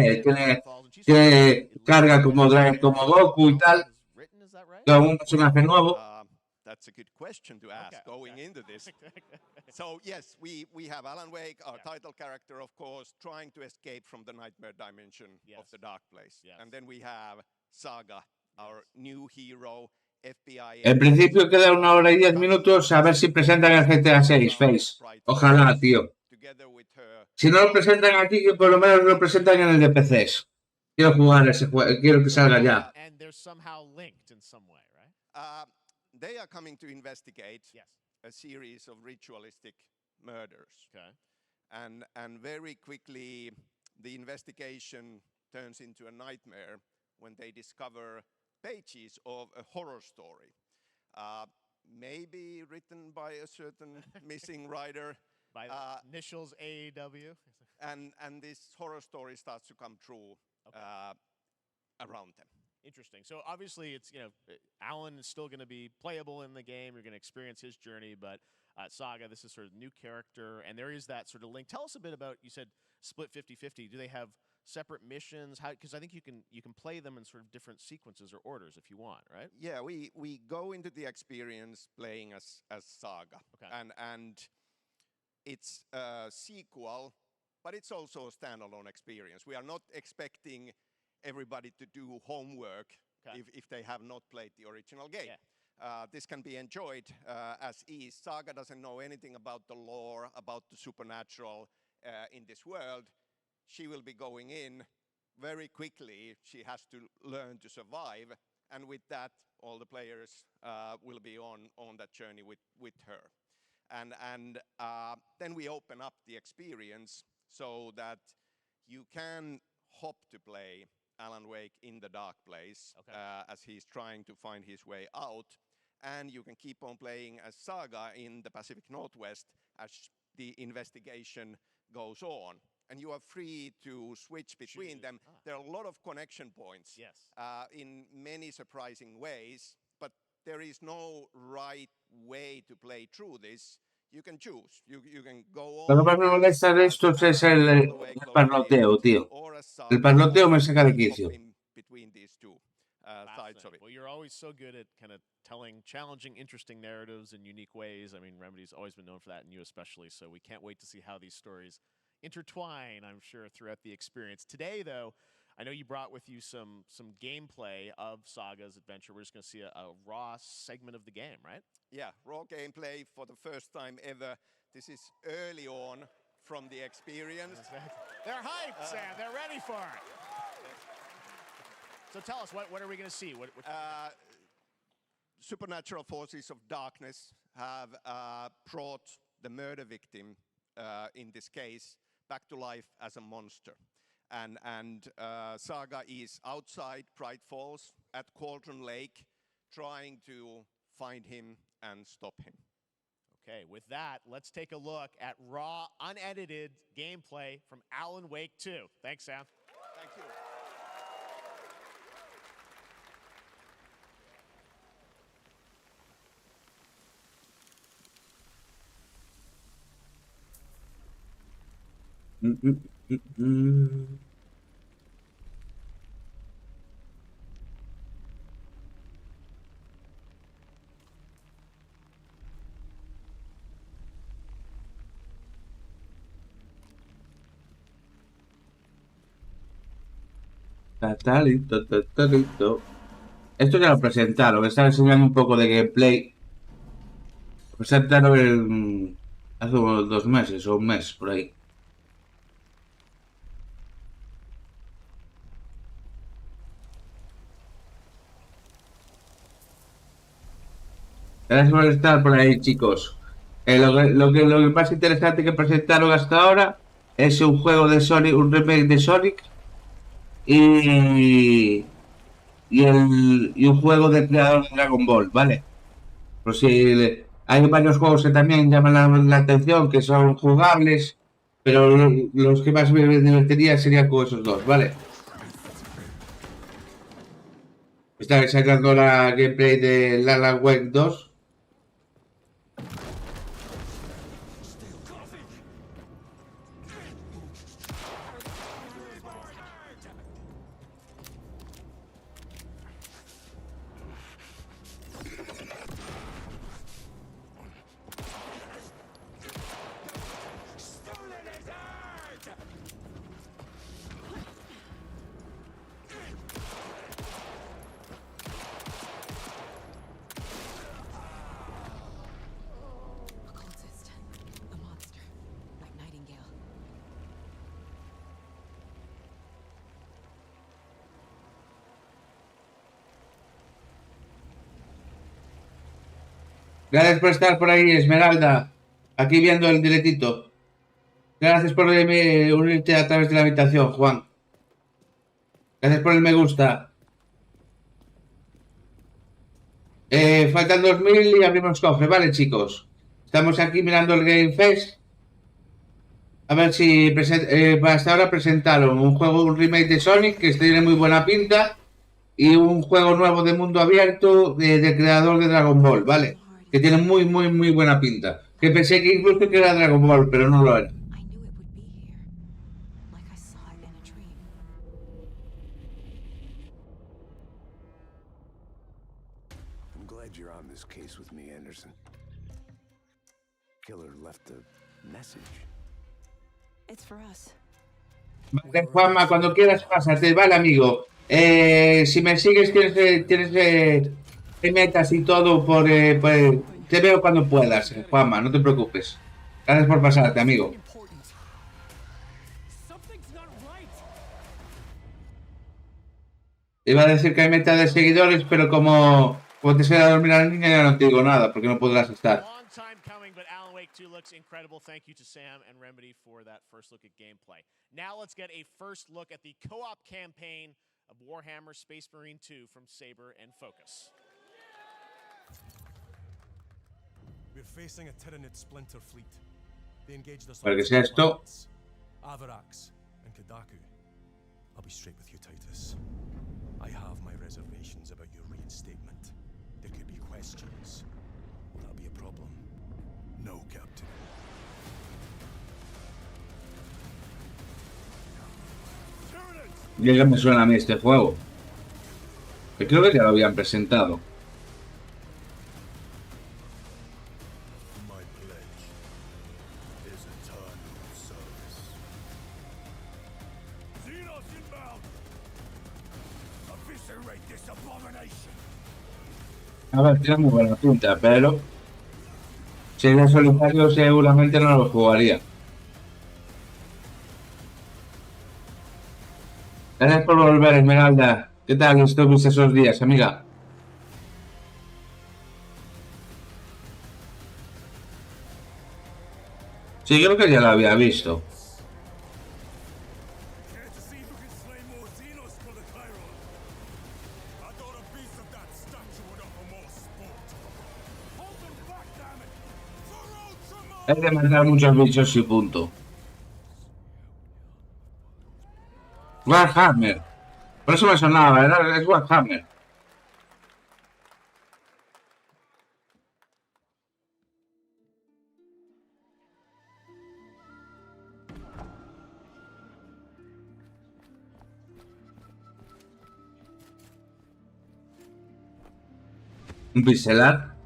tiene carga como Goku y tal. Como un personaje nuevo. That's a good question to ask going into this. So yes, we have Alan Wake, our title character, of course, trying to escape from the nightmare dimension of the dark place. And then we have Saga, our new hero. En principio queda 1 hora y 10 minutos a ver si presentan el GTA 6, Face. Ojalá, tío. Si no lo presentan aquí, que por lo menos lo presentan en el de PCs. Quiero jugar ese juego, quiero que salga ya. They are coming to investigate a series of ritualistic murders. And very quickly the investigation turns into a nightmare when they discover pages of a horror story. maybe written by a certain missing writer. By the initials AEW. And this horror story starts to come true around them. Interesting. So obviously, it's Alan is still going to be playable in the game. You're going to experience his journey, but Saga, this is sort of new character, and there is that sort of link. Tell us a bit about. You said split 50-50. Do they have separate missions? How? Because I think you can play them in sort of different sequences or orders if you want, right? Yeah, we go into the experience playing as Saga, and it's a sequel, but it's also a standalone experience. We are not expecting everybody to do homework if they have not played the original game. This can be enjoyed as is. Saga doesn't know anything about the lore, about the supernatural in this world. She will be going in very quickly. She has to learn to survive, and with that, all the players will be on that journey with her. And then we open up the experience so that you can hop to play Alan Wake in the dark place as he's trying to find his way out. And you can keep on playing as Saga in the Pacific Northwest as the investigation goes on. And you are free to switch between them. There are a lot of connection points in many surprising ways, but there is no right way to play through this. You can choose. You can go on. Lo que más me molesta de estos es el parloteo, tío. El parloteo me saca de quicio. Between these two sides of it. Well, you're always so good at kind of telling challenging, interesting narratives in unique ways. I mean, Remedy's always been known for that, and you especially. So we can't wait to see how these stories intertwine, I'm sure, throughout the experience. Today, though, I know you brought with you some gameplay of Saga's adventure. We're just going to see a raw segment of the game, right? Yeah, raw gameplay for the first time ever. This is early on from the experience. They're hyped, Sam. They're ready for it. So tell us, what are we going to see? What supernatural forces of darkness have brought the murder victim, in this case, back to life as a monster. And Saga is outside Bright Falls at Cauldron Lake, trying to find him and stop him. Okay, with that, let's take a look at raw, unedited gameplay from Alan Wake 2. Thanks, Sam. Thank you. Esto ya lo presentaron, estaba enseñando un poco de gameplay. Lo presentaron hace unos 2 meses o un mes, por ahí. Gracias por estar por ahí, chicos. Lo que más interesante que presentaron hasta ahora es un juego de Sonic, un remake de Sonic y un juego de creador de Dragon Ball, ¿vale? Por si hay varios juegos que también llaman la atención, que son jugables, pero los que más me divertiría serían con esos dos, ¿vale? Está sacando la gameplay de Alan Wake 2. Gracias por estar por ahí, Esmeralda. Aquí viendo el directito. Gracias por unirte a través de la habitación, Juan. Gracias por el me gusta. Faltan 2000 y abrimos cofre. Vale, chicos. Estamos aquí mirando el Game Fest. A ver si hasta ahora presentaron un juego, un remake de Sonic que tiene muy buena pinta y un juego nuevo de mundo abierto del creador de Dragon Ball, ¿vale? Que tiene muy buena pinta. Que pensé que incluso que era Dragon Ball, pero no lo era. I'm glad you're on this case with me, Anderson. Killer left a message. It's for us. Vale, Juanma, cuando quieras pásate, vale, amigo. Si me sigues, tienes metas y todo te veo cuando puedas, Juanma, no te preocupes. Gracias por pasarte, amigo. Iba a decir que hay meta de seguidores, pero como te se a dormir a la niña, ya no te digo nada, porque no podrás estar. Looks incredible. Thank you to Sam and Remedy for that first look at gameplay. Now let's get a first look at the co-op campaign of Warhammer Space Marine 2 from Saber and Focus. We're facing a Tyranid splinter fleet. They engaged us ¿Para qué sea esto? Avarax and Kadaku. I'll be straight with you, Titus. I have my reservations about your reinstatement. There could be questions. Will that be a problem? No, Captain. Ya me suena a mí este juego. Que creo que ya lo habían presentado. A ver, tiene muy buena pinta, pero si era solitario seguramente no lo jugaría. Gracias por volver, Esmeralda. ¿Qué tal estuviste esos días, amiga? Sí, creo que ya lo había visto. Hay que matar muchos bichos y punto. Warhammer. Por eso me sonaba, es Warhammer. Un pixelar.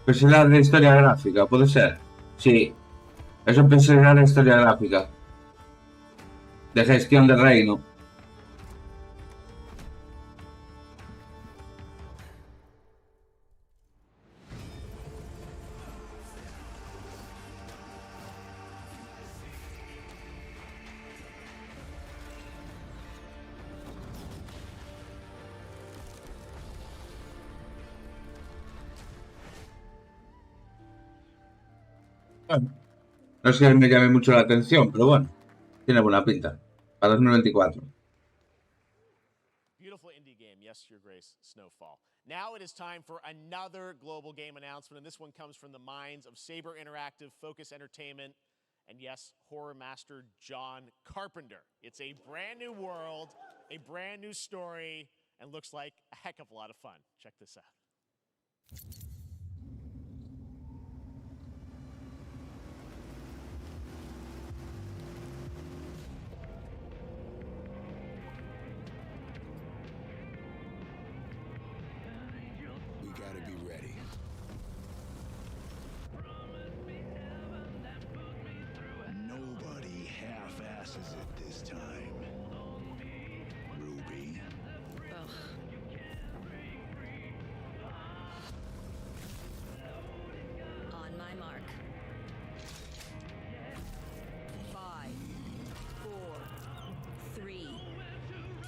Pixelar de historia gráfica, ¿puede ser? Sí. Es un pixelar de historia gráfica. De gestión de reino. Bueno, no es que me llame mucho la atención, pero bueno, tiene buena pinta. Para 2024. Beautiful indie game, yes, Your Grace, Snowfall. Now it is time for another global game announcement, and this one comes from the minds of Saber Interactive, Focus Entertainment, and yes, horror master John Carpenter. It's a brand new world, a brand new story, and looks like a heck of a lot of fun. Check this out. Gotta be ready. Nobody half-asses it this time. Ruby. On my mark. 5, 4, 3,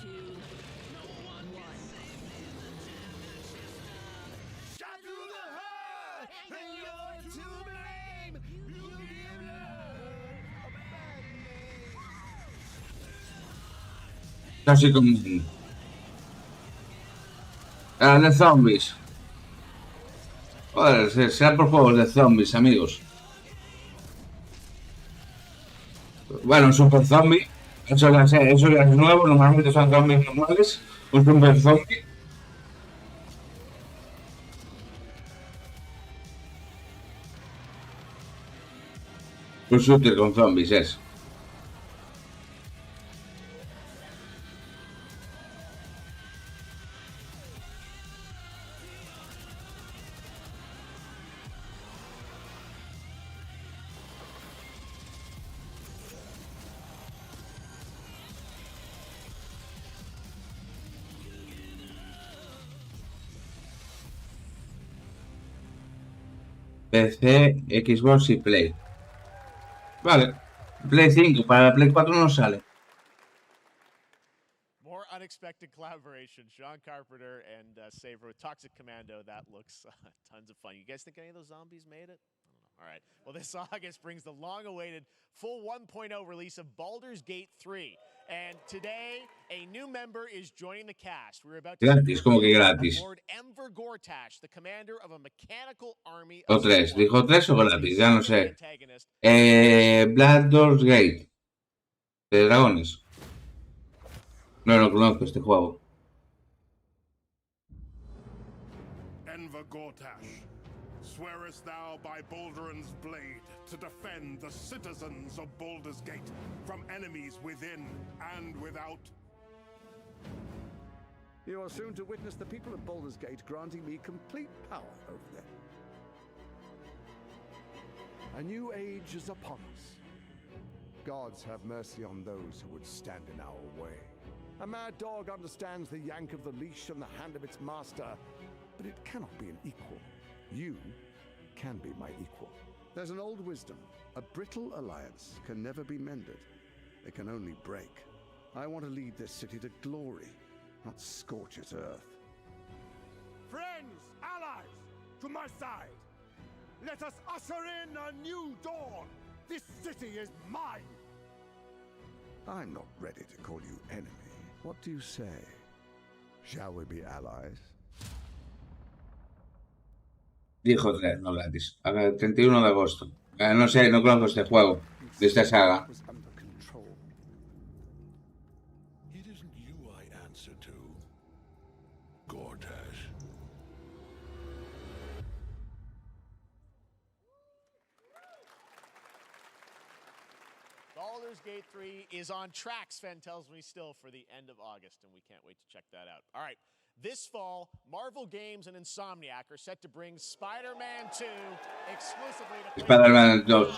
2, Casi como... Ah, de zombies. Joder, será por juegos de zombies, amigos. Bueno, un super zombie. Eso ya es nuevo. Normalmente son zombies normales. Un super zombie. Un shooter con zombies es. PC, Xbox y Play. Vale. Play 5, para la Play 4 no sale. More unexpected collaboration. Sean Carpenter and Saber with Toxic Commando. That looks tons of fun. You guys think any of those zombies made it? All right. Well, this August brings the long-awaited full 1.0 release of Baldur's Gate 3. And today, a new member is joining the cast. We're about to Gratis, como que gratis. Lord Enver Gortash, the commander of a mechanical army O of 3, Swarm. dijo 3 o gratis, ya no sé. Baldur's Gate. De dragones. No lo conozco este juego. Enver Gortash, swearest thou by Baldur's blade to defend the citizens of Baldur's Gate from enemies within and without? You are soon to witness the people of Baldur's Gate granting me complete power over them. A new age is upon us. Gods have mercy on those who would stand in our way. A mad dog understands the yank of the leash from the hand of its master, but it cannot be an equal. You can be my equal. There's an old wisdom. A brittle alliance can never be mended. It can only break. I want to lead this city to glory, not scorch its earth. Friends, allies, to my side. Let us usher in a new dawn. This city is mine. I'm not ready to call you enemy. What do you say? Shall we be allies? Dijo 3, no gratis. A ver, 31 de agosto. No sé, no conozco este juego. De esta saga. It isn't you I answer to, Gortash. Baldur's Gate 3 is on track, Sven tells me still, for the end of August, and we can't wait to check that out. All right, this fall, Marvel Games and Insomniac are set to bring Spider-Man 2 exclusively to Spider-Man 2.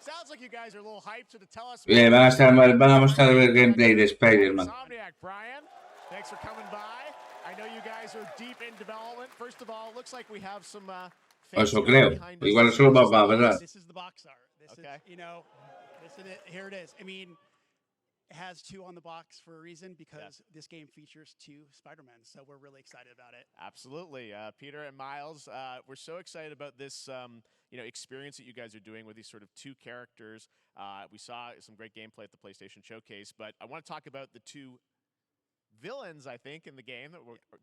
Sounds like you guys are a little hyped, so to tell us... Van a mostrar el gameplay de Spider-Man. Insomniac, Brian, thanks for coming by. I know you guys are deep in development. First of all, it looks like we have some... Eso creo. Igual solo va, ¿verdad? This is the box art. This is, you know, this is it. Here it is. I mean, it has 2 on the box for a reason, because this game features 2 Spider-Men, so we're really excited about it. Absolutely. Peter and Miles, we're so excited about this experience that you guys are doing with these sort of 2 characters. We saw some great gameplay at the PlayStation Showcase, but I want to talk about the 2 villains, I think, in the game.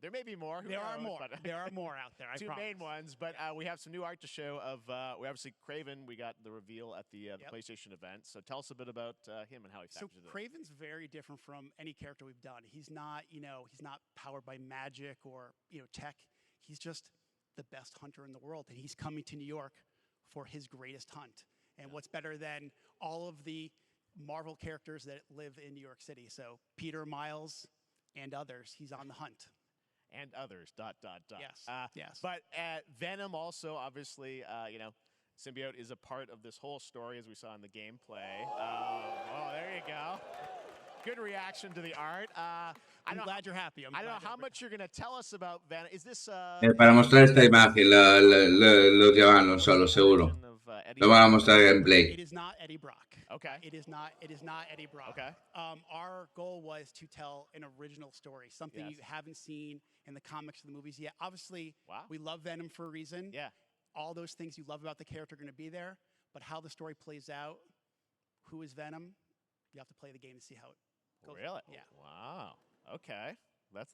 There may be more. There are more. There are more out there, I 2 promise. main ones, but we have some new art to show of, we obviously, Kraven, we got the reveal at the PlayStation event. So tell us a bit about him and how he factors in. So Kraven's very different from any character we've done. He's not, he's not powered by magic or, tech. He's just the best hunter in the world, and he's coming to New York for his greatest hunt. And what's better than all of the Marvel characters that live in New York City? So Peter, Miles, and others, he's on the hunt. And others, ... Yes, yes. But Venom also, obviously, Symbiote is a part of this whole story, as we saw in the gameplay. Oh, there you go. Good reaction to the art. I'm glad you're happy. I don't know how much you're going to tell us about Venom. Is this... Para mostrar esta imagen, lo llevan solo, seguro. Lo van a mostrar gameplay. It is not Eddie Brock. Okay. It is not Eddie Brock. Okay. Our goal was to tell an original story, something you haven't seen in the comics or the movies yet. Obviously, we love Venom for a reason. Yeah. All those things you love about the character are going to be there, but how the story plays out, who is Venom, you have to play the game to see how it Really? Yeah. Wow. Okay.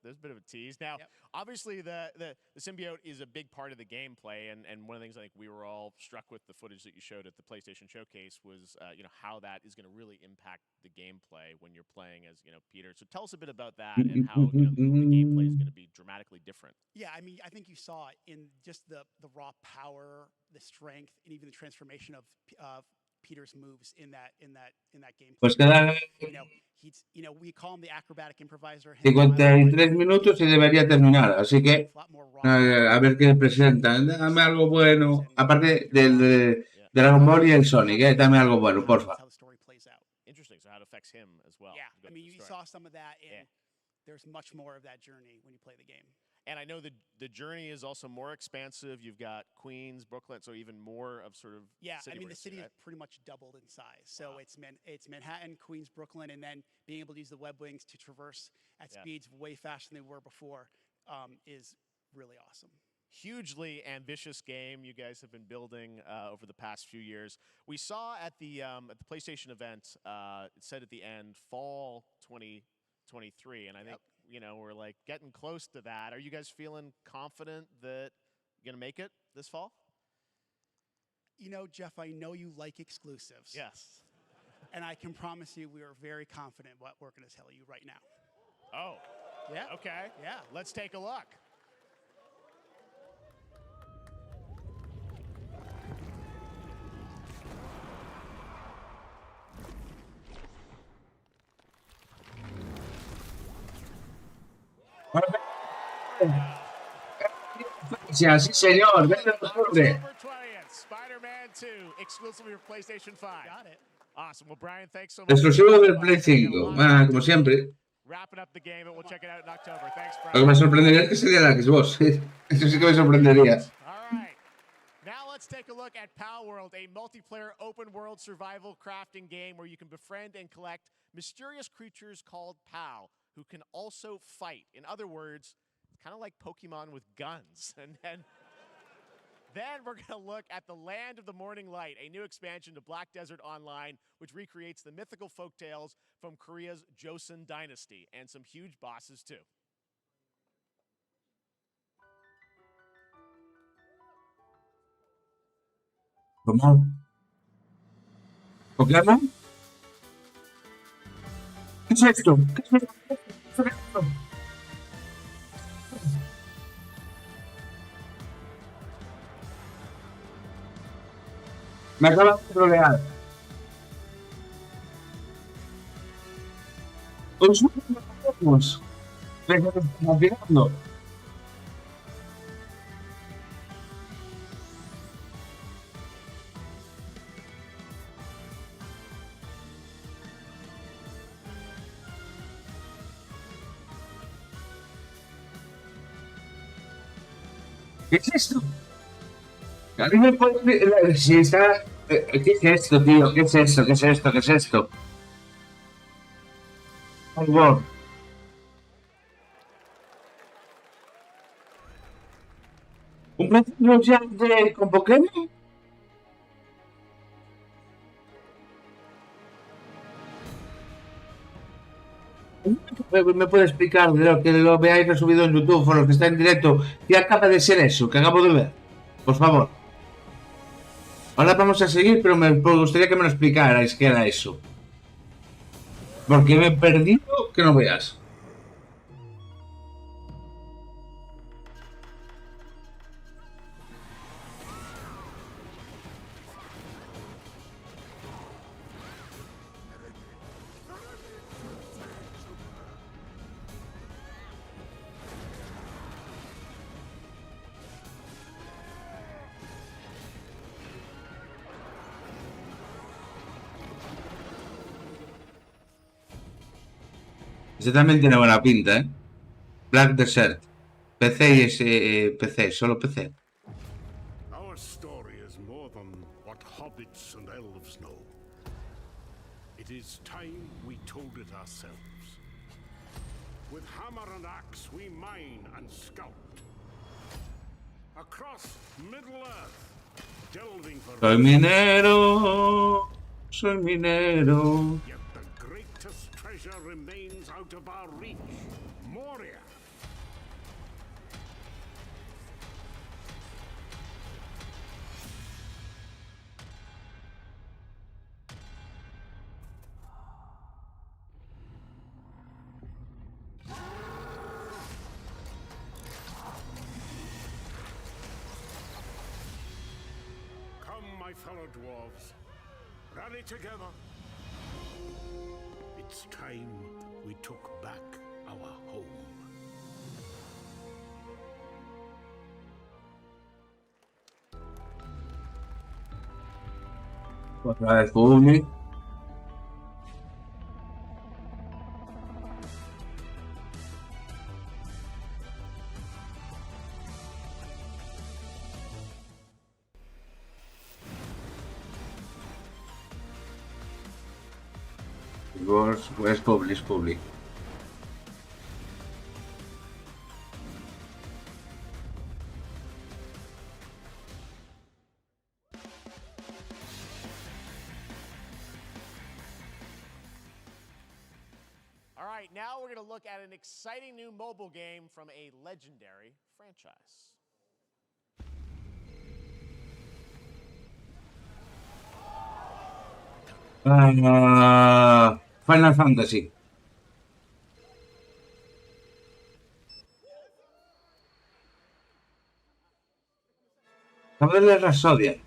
There's a bit of a tease. Now, obviously, the symbiote is a big part of the gameplay, and one of the things I think we were all struck with the footage that you showed at the PlayStation Showcase was, how that is going to really impact the gameplay when you're playing as, Peter. So tell us a bit about that and how the gameplay is going to be dramatically different. Yeah, I mean, I think you saw it in just the raw power, the strength, and even the transformation of Peter's moves in that gameplay. Pues quedan We call him the acrobatic improviser. 53 minutos y debería terminar, así que a ver qué presentan. Dame algo bueno, aparte del Dragon Ball y el Sonic, dame algo bueno, porfa. Interesting. So how it affects him as well. Yeah, I mean, you saw some of that, and there's much more of that journey when you play the game. And I know the journey is also more expansive. You've got Queens, Brooklyn, so even more of sort of the city is pretty much doubled in size. So it's Manhattan, Queens, Brooklyn, and then being able to use the web wings to traverse at speeds way faster than they were before is really awesome. Hugely ambitious game you guys have been building over the past few years. We saw at the PlayStation event, it said at the end, fall 2023, and I think we're like getting close to that. Are you guys feeling confident that you're gonna make it this fall? Jeff, I know you like exclusives. Yes. And I can promise you we are very confident what we're going to tell you right now. Oh. Yeah. Okay. Yeah. Let's take a look. Sí, señor. Spider-Man 2, exclusively for PlayStation 5. Got it. Awesome. Well, Brian, thanks so much. Exclusivo del Play 5, como siempre. Wrapping up the game, and we'll check it out in October. Thanks, Brian. Lo que me sorprendería es que sería la Xbox. Eso sí que me sorprendería. All right. Now let's take a look at Pal World, a multiplayer open-world survival crafting game where you can befriend and collect mysterious creatures called Pal, who can also fight. In other words, kind of like Pokemon with guns. And then we're going to look at the Land of the Morning Light, a new expansion to Black Desert Online, which recreates the mythical folktales from Korea's Joseon dynasty, and some huge bosses too. ¿Cómo? ¿Pokémon? ¿Qué es esto? ¿Qué es esto? Me acabas de trolear. Os vamos. Estamos mirando. ¿Qué es esto? A mí me puede... Si está... ¿Qué es esto, tío? ¿Qué es esto? ¿Qué es esto? ¿Qué es esto? Por favor. ¿Un principio ya con Pokémon? ¿Me puede explicar de lo que lo veáis resubido en YouTube o lo que está en directo? ¿Qué acaba de ser eso que acabo de ver? Por favor. Ahora vamos a seguir, pero me gustaría que me lo explicarais qué era eso. Porque me he perdido que no veas. Ese también tiene buena pinta, ¿eh? Black Desert. PC y PC, solo PC. Our story is more than what hobbits and elves know. It is time we told it ourselves. With hammer and axe we mine and scout. Across Middle-earth, delving for... Soy minero. Soy minero. Yet the greatest treasure remains out of our reach. Moria. Come, my fellow dwarves. Rally together. It's time we took back our home. Otra vez Publi. Es Publi, es Publi. All right, now we're going to look at an exciting new mobile game from a legendary franchise. Final Fantasy. ¿Sabes de Rapsodia?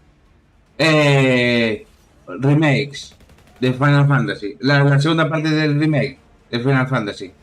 Remakes de Final Fantasy. La segunda parte del remake de Final Fantasy.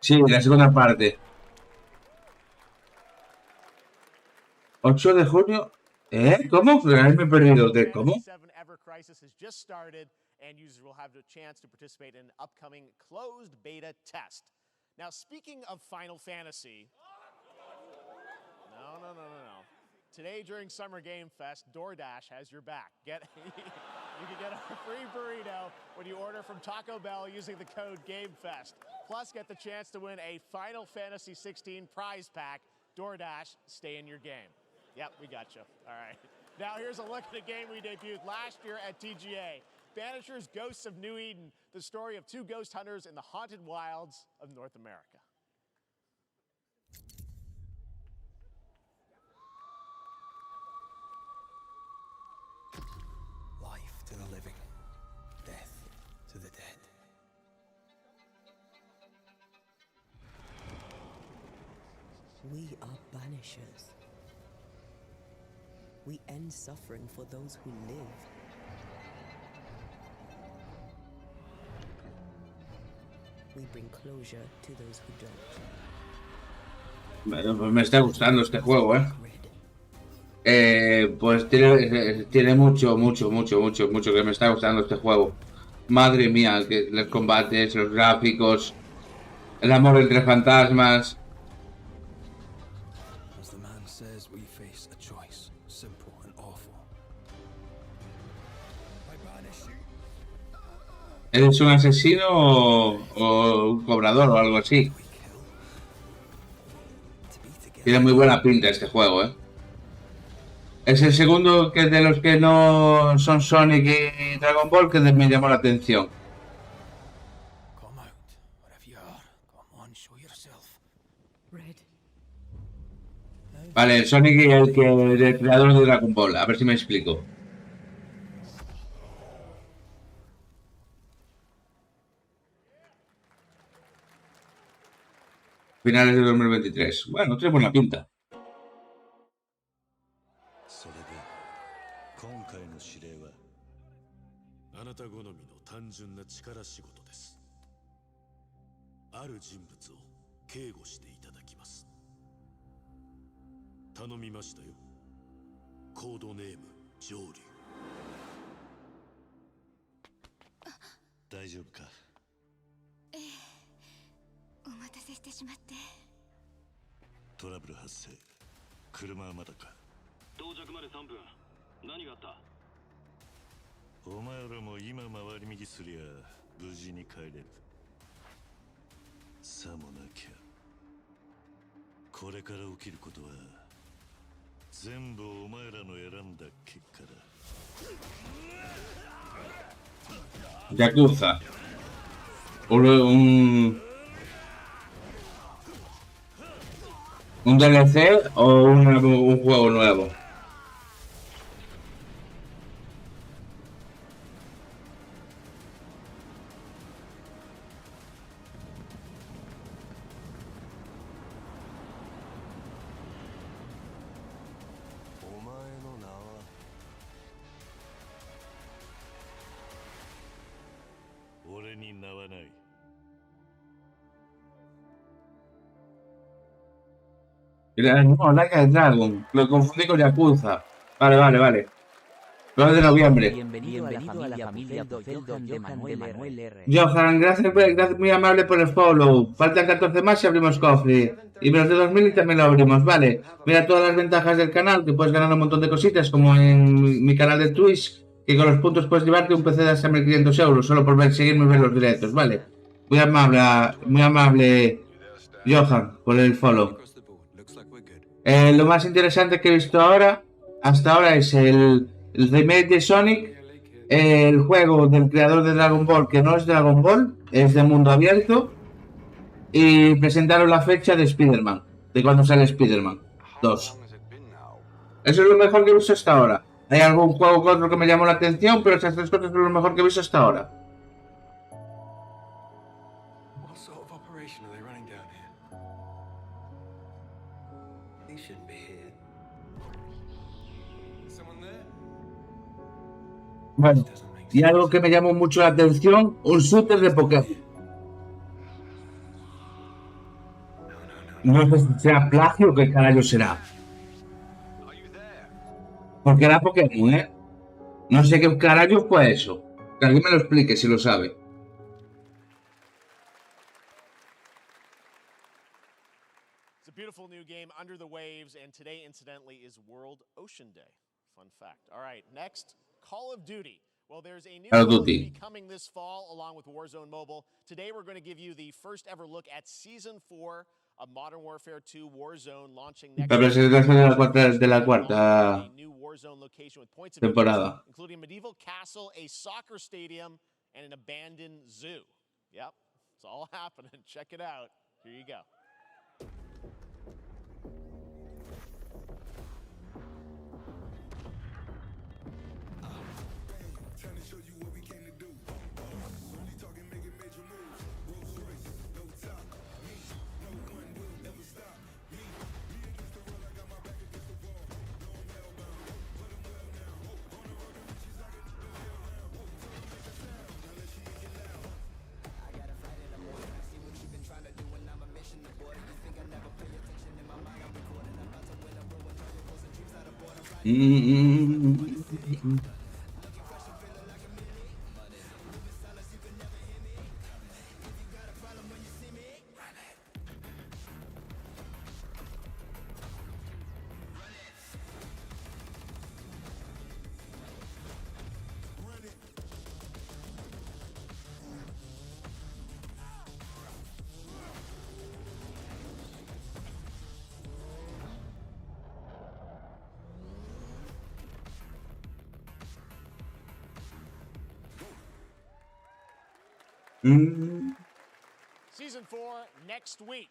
Sí, la segunda parte. 8 de junio. ¿Cómo? Me he perdido. ¿De cómo? VII Ever Crisis has just started, and users will have the chance to participate in an upcoming closed beta test. Now, speaking of Final Fantasy, no. Today during Summer Game Fest, DoorDash has your back. You can get a free burrito when you order from Taco Bell using the code GameFest. Plus, get the chance to win a Final Fantasy 16 prize pack. DoorDash, stay in your game. Yep, we got you. All right. Now here's a look at a game we debuted last year at TGA. Banishers Ghosts of New Eden, the story of two ghost hunters in the haunted wilds of North America. Life to the living, death to the dead. We are banishers. We end suffering for those who live. We bring closure to those who don't. Me está gustando este juego, pues tiene mucho que me está gustando este juego. Madre mía, que los combates, los gráficos, el amor entre fantasmas. As the man says, we face a choice, simple and awful. I banish you. ¿Eres un asesino o un cobrador o algo así? Tiene muy buena pinta este juego, Es el segundo que de los que no son Sonic y Dragon Ball que me llamó la atención. Come out, wherever you are. Come on, show yourself. Red. Vale, el Sonic y el creador de Dragon Ball, a ver si me explico. Finales de 2023. Bueno, tiene buena pinta. それで今回の指令はあなた好みの単純な力仕事です。ある人物を警護していただきます。頼みましたよ。コードネーム上流。大丈夫か？ええ、お待たせしてしまって。トラブル発生。車はまだか？到着まで3分。何があった？お前らも今回り右すりゃ無事に帰れる。さもなきゃこれから起きることは全部お前らの選んだ結果だ。Yakuza. Un DLC o un juego nuevo. No, Like a Dragon. Lo confundí con Yakuza. Vale. 9 de noviembre. Bienvenido a la familia Puceldo de Manuel R. Johan, gracias, muy amable por el follow. Faltan 14 más y abrimos cofre. Y menos de 2000 y también lo abrimos, vale. Mira todas las ventajas del canal, que puedes ganar un montón de cositas, como en mi canal de Twitch, que con los puntos puedes llevarte un PC de hasta 1500 euros, solo por seguirme y ver los directos, vale. Muy amable, Johan, por el follow. Lo más interesante que he visto hasta ahora es el remake de Sonic, el juego del creador de Dragon Ball, que no es Dragon Ball, es de mundo abierto, y presentaron la fecha de Spider-Man, de cuando sale Spider-Man 2. Eso es lo mejor que he visto hasta ahora. Hay algún juego que otro que me llamó la atención, pero esas tres cosas son lo mejor que he visto hasta ahora. Bueno, y algo que me llamó mucho la atención, un shooter de Pokémon. No sé si será plagio o qué carajo será. Porque era Pokémon, ¿eh? No sé qué carajo fue eso. Que alguien me lo explique si lo sabe. It's a beautiful new game, Under the Waves, and today, incidentally, is World Ocean Day. Fun fact. All right, next, Call of Duty. Well, there's a new Call of Duty coming this fall along with Warzone Mobile. Today, we're going to give you the first ever look at Season 4 of Modern Warfare 2 Warzone launching next La presentación de la cuarta a new Warzone location with points of temporada. interest, including a medieval castle, a soccer stadium, and an abandoned zoo. Yep, it's all happening. Check it out. Here you go. Season 4 next week.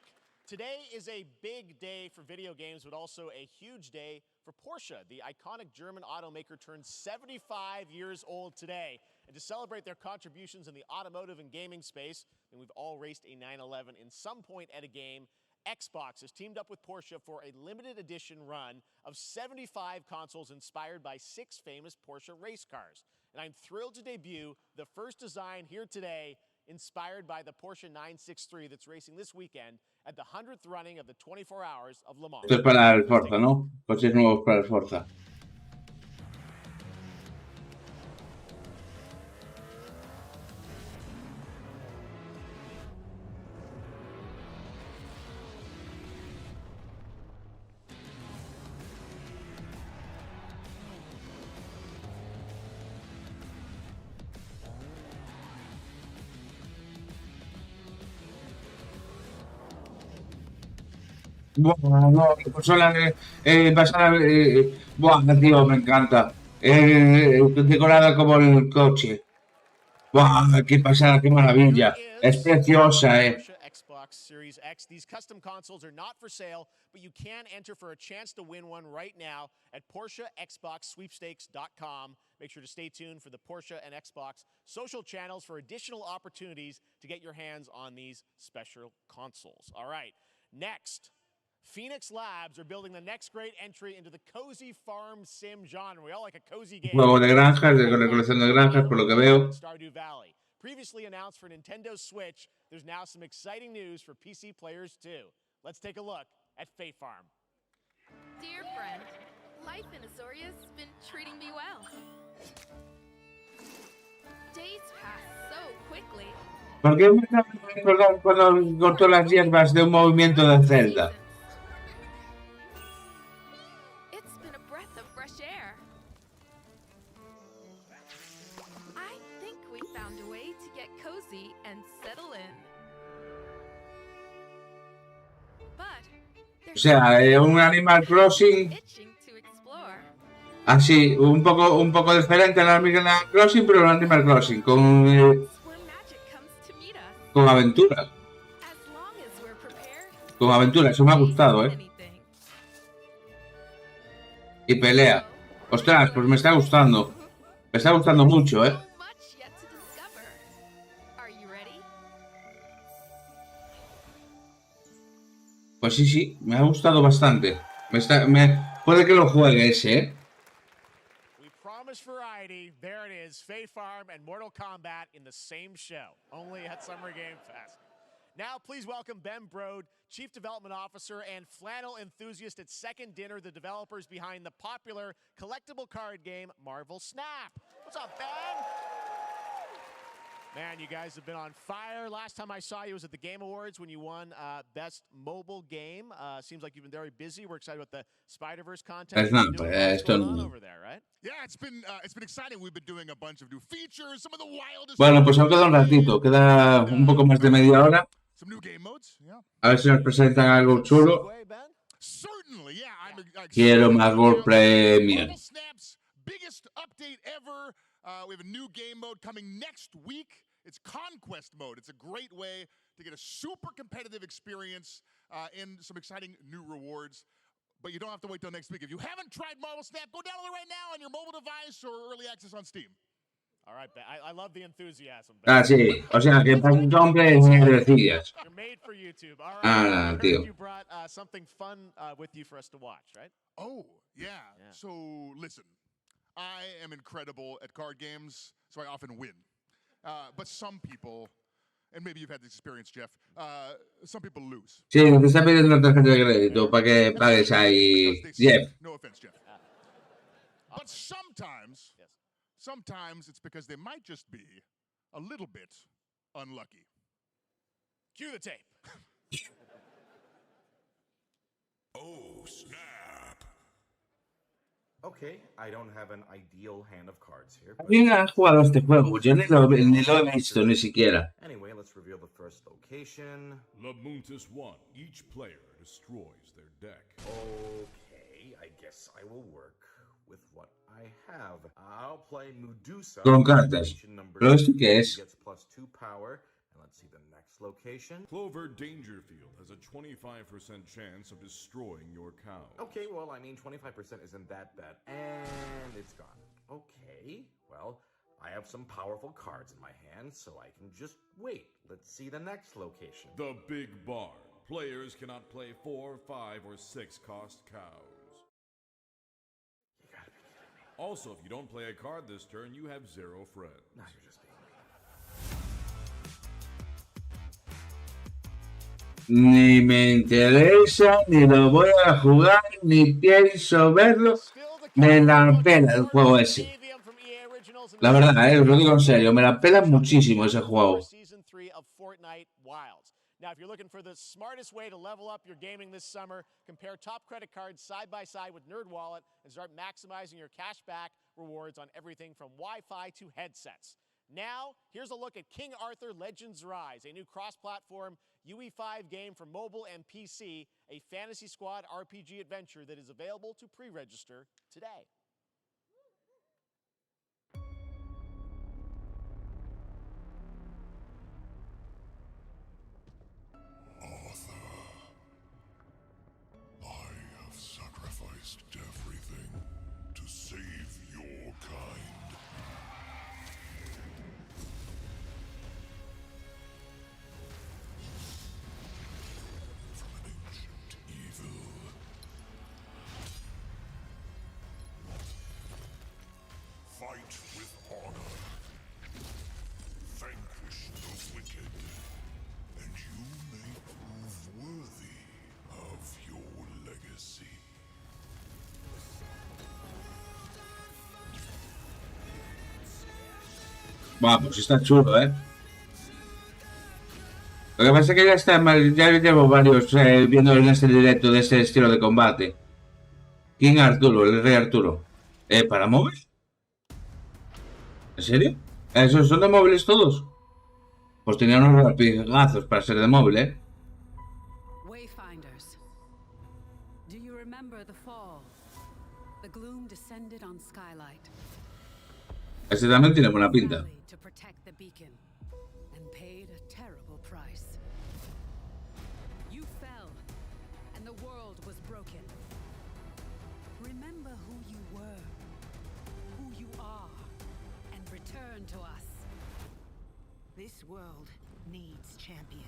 Today is a big day for video games, but also a huge day for Porsche. The iconic German automaker turns 75 years old today. And to celebrate their contributions in the automotive and gaming space, and we've all raced a 911 in some point at a game, Xbox has teamed up with Porsche for a limited edition run of 75 consoles inspired by 6 famous Porsche race cars. And I'm thrilled to debut the first design here today inspired by the Porsche 963 that's racing this weekend at the 100th running of the 24 Hours of Le Mans. Esto es para el Forza, ¿no? Coches nuevos para el Forza. Buah, no, la consola basada, buah, tío, me encanta. Decorada como el coche. Buah, qué pasada, qué maravilla. Es preciosa, Porsche Xbox Series X. These custom consoles are not for sale, but you can enter for a chance to win one right now at PorscheXboxSweepstakes.com. Make sure to stay tuned for the Porsche and Xbox social channels for additional opportunities to get your hands on these special consoles. All right, next. Phoenix Labs are building the next great entry into the cozy farm sim genre. We all like a cozy game. Juego de granjas, de recolección de granjas, por lo que veo. Stardew Valley. Previously announced for Nintendo Switch, there's now some exciting news for PC players too. Let's take a look at Fae Farm. Dear friend, life in Azoria's been treating me well. Days pass so quickly. ¿Por qué me acabo de recordar cuando cortó las hierbas de un movimiento de Zelda? It's been a breath of fresh air. I think we found a way to get cozy and settle in. But O sea, un Animal Crossing itching to explore. así, un poco diferente al Animal Crossing, pero un Animal Crossing con aventura. Con aventura, eso me ha gustado, Y pelea. Ostras, pues me está gustando. Me está gustando mucho, Pues sí, me ha gustado bastante. Puede que lo juegue ese, We promise variety. There it is, Fae Farm and Mortal Kombat in the same show, only at Summer Game Fest. Now, please welcome Ben Brode, Chief Development Officer and flannel enthusiast at Second Dinner, the developers behind the popular collectible card game Marvel Snap. What's up, Ben? Man, you guys have been on fire. Last time I saw you was at the Game Awards when you won Best Mobile Game. Seems like you've been very busy. We're excited about the Spider-Verse content. Over there, right? Yeah, it's been exciting. We've been doing a bunch of new features, some of the wildest. Bueno, pues aún queda un ratito. Queda un poco más de media hora. Some new game modes, yeah. A ver si nos presentan algo chulo. Certainly, yeah. Quiero más World Premium. Snap's biggest update ever. We have a new game mode coming next week. It's Conquest mode. It's a great way to get a super competitive experience and some exciting new rewards. But you don't have to wait till next week. If you haven't tried Marvel Snap, go download it right now on your mobile device or early access on Steam. All right, Ben. I love the enthusiasm. Ah, sí. O sea, que cumple decías. You're made for YouTube. All right. Ah, tío. You brought something fun with you for us to watch, right? Oh, yeah. So, listen. I am incredible at card games, so I often win. But some people, and maybe you've had this experience, Jeff, some people lose. Sí, te está pidiendo una tarjeta de crédito para que pagues ahí, Jeff. No offense, Jeff. But sometimes it's because they might just be a little bit unlucky. Cue the tape. Oh, snap. Okay, I don't have an ideal hand of cards here. ¿Quién ha jugado este juego? Yo ni lo he visto, ni siquiera. Anyway, let's reveal the first location. Labuntus 1. Each player destroys their deck. Okay, I guess I will work with what I have. I'll play Medusa. Con cartas. ¿Pero esto qué es? Gets +2 power. And let's see the next location. Clover Dangerfield has a 25% chance of destroying your cow. Okay, well, I mean, 25% isn't that bad. And it's gone. Okay, well, I have some powerful cards in my hand, so I can just wait. Let's see the next location. The Big Barn. Players cannot play 4, 5, or 6 cost cows. You gotta be kidding me. Also, if you don't play a card this turn, you have 0 friends. No, you're just being... Ni me interesa, ni lo voy a jugar, ni pienso verlo. Me la pela el juego ese. La verdad, os lo digo en serio, me la pela muchísimo ese juego. Now, if you're looking for the smartest way to level up your gaming this summer, compare top credit cards side by side with NerdWallet and start maximizing your cashback rewards on everything from Wi-Fi to headsets. Now, here's a look at King Arthur Legends Rise, a new cross-platform UE5 game for mobile and PC, a Fantasy Squad RPG adventure that is available to pre-register today. I have sacrificed everything to save your kind. From an ancient evil. Fight with honor. Vanquish the wicked. And you may prove worthy of your legacy. Buah, pues está chulo, ¿eh? Lo que pasa es que ya está mal, ya llevo varios viendo en este directo de este estilo de combate. King Arturo, el rey Arturo. ¿Para móvil? ¿En serio? ¿Esos son de móviles todos? Pues tenían unos rapidazos para ser de móvil, ¿eh? Wayfinders. Do you remember the fall? The gloom descended on Skylight. Este también tiene buena pinta. To protect the beacon and paid a terrible price. You fell and the world was broken. Remember who you were, who you are, and return to us. This world needs champions.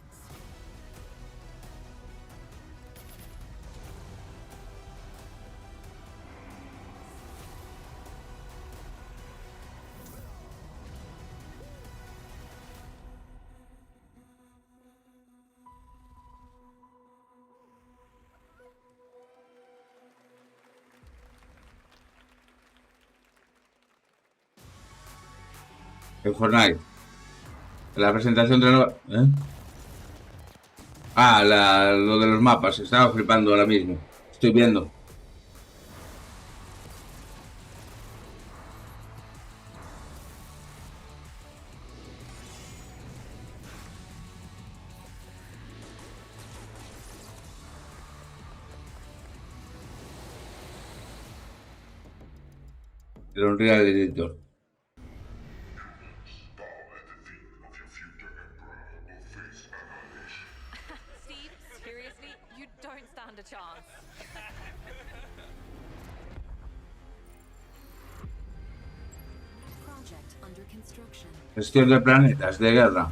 En Fortnite. La presentación de la... ¿eh? Ah, lo de los mapas. Estaba flipando ahora mismo. Estoy viendo. Era un real editor. Steve, seriously, you don't stand a chance. Project under construction. Gestión de planetas, de guerra.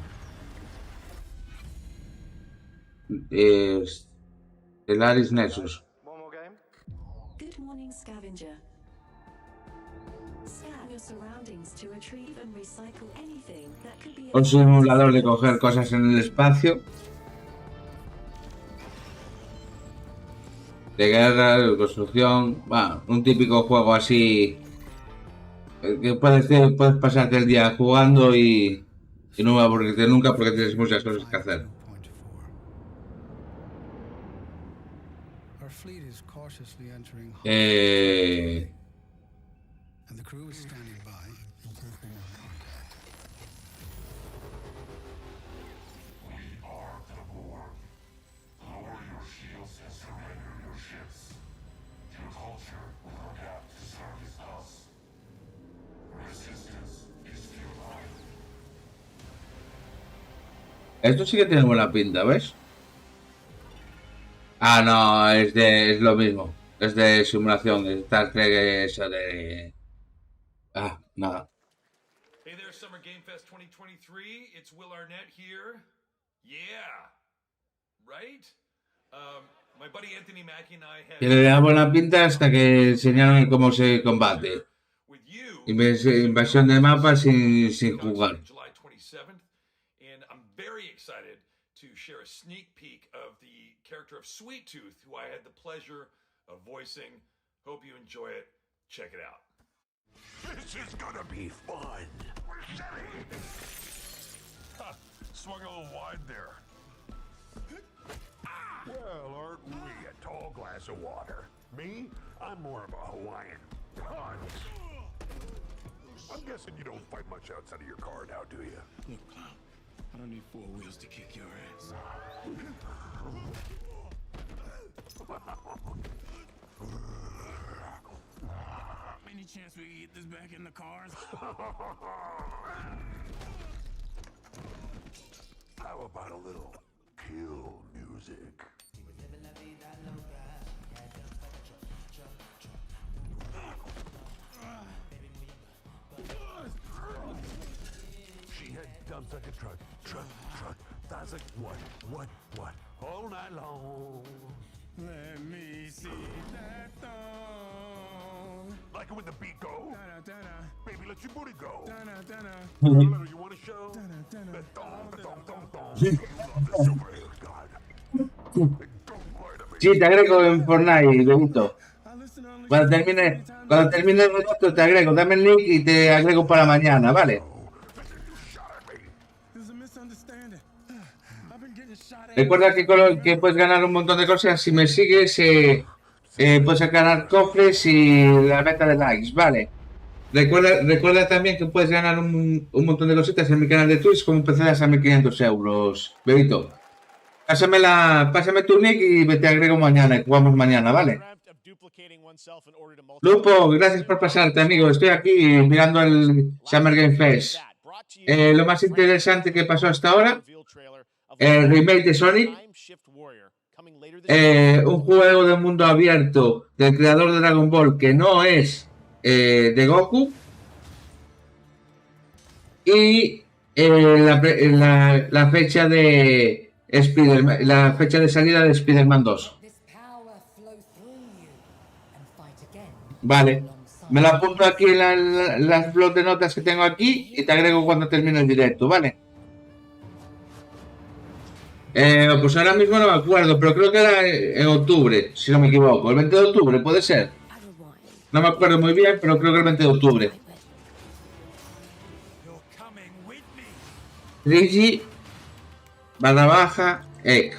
Stellaris Nexus. Good morning, scavenger. Scan your surroundings to retrieve and recycle anything that could be Un simulador de coger cosas en el espacio. De guerra, de construcción. Bueno, un típico juego así. Que puedes pasarte el día jugando y no va a aburrirte nunca porque tienes muchas cosas que hacer. Our fleet is cautiously entering and the crew is standing by. We are the Borg. Lower your shields and surrender your ships. Your culture will adapt to service us. Resistance is futile. Esto sí que tiene buena pinta, ¿ves? Ah, no, es lo mismo. Es de simulación, de Star Trek, eso de... Ah, nada. Hey there, Summer Game Fest 2023. It's Will Arnett here. Yeah. Right? Que le da buena pinta hasta que enseñaron cómo se combate. Invasión de mapas sin jugar. July 27th, and I'm very excited to share a sneak peek of the character of Sweet Tooth, who I had the pleasure of voicing. Hope you enjoy it. Check it out. This is gonna be fun. Ha, swung a little wide there. Well, aren't we a tall glass of water? Me? I'm more of a Hawaiian punch. I'm guessing you don't fight much outside of your car now, do you? Look, Clown, I don't need 4 wheels to kick your ass. Any chance we can get this back in the cars? How about a little kill music? She had dumps like a truck. That's like what? All night long. Let me see that thong. Like it when the beat go? Baby, let your booty go. You want to show? The thong. You love the superhero god. Sí, te agrego en Fortnite, Benito. Cuando termine el directo te agrego. Dame el link y te agrego para mañana, ¿vale? Recuerda que puedes ganar un montón de cosas. Si me sigues, puedes ganar cofres y la meta de likes, ¿vale? Recuerda también que puedes ganar un montón de cositas en mi canal de Twitch como empezarás a 1.500 euros. Bebito, pásame tu nick y te agrego mañana y jugamos mañana, ¿vale? Lupo, gracias por pasarte, amigo. Estoy aquí mirando el Summer Game Fest. Lo más interesante que pasó hasta ahora, el remake de Sonic, un juego de mundo abierto del creador de Dragon Ball que no es de Goku, y la fecha de la fecha de salida de Spider-Man 2. Vale, me lo apunto aquí en las blogs de notas que tengo aquí y te agrego cuando termine el directo, ¿vale? Pues ahora mismo no me acuerdo, pero creo que era en octubre, si no me equivoco. El 20 de octubre, ¿puede ser? No me acuerdo muy bien, pero creo que el 20 de octubre. Rigi /Ek.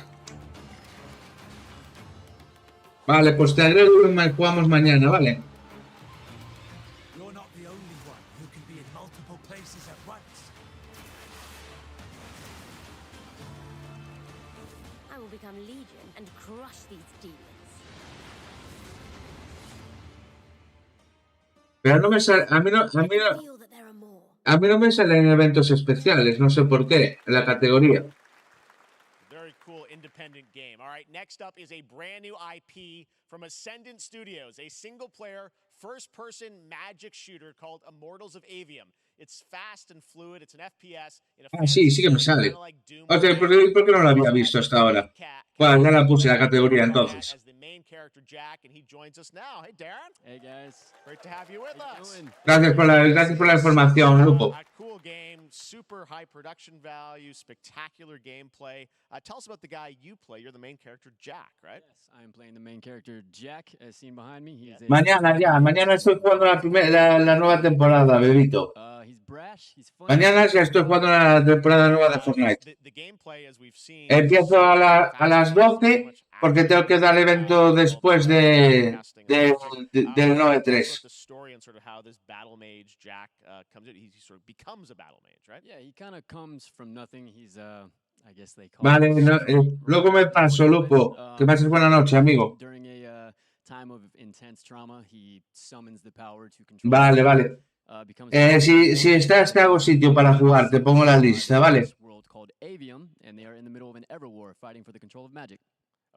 Vale, pues te agrego y jugamos mañana, ¿vale? Pero no me sale, a mí no me salen eventos especiales, no sé por qué, en la categoría. Very cool independent game. All right, next up is a brand new IP from Ascendant Studios, a single-player, first-person magic shooter called Immortals of Avium. It's fast and fluid. It's an FPS. Sí que me sale. O sea, ¿por qué no lo había visto hasta ahora? Bueno, ya la puse en la categoría entonces. Gracias por la información, Lupo. Cool game, super high production value, spectacular gameplay. Tell us about the guy you play. You're the main character, Jack, right? Yes, I am playing the main character, Jack, as seen behind me. He's Mañana estoy jugando la nueva temporada, bebito. Mañana ya estoy jugando la temporada nueva de Fortnite. Empiezo a las 12 porque tengo que dar evento después del 9-3. Vale, luego me paso, Lupo. Que pases buena noche, amigo. Vale. Si estás, te hago sitio para jugar, te pongo la lista, ¿vale?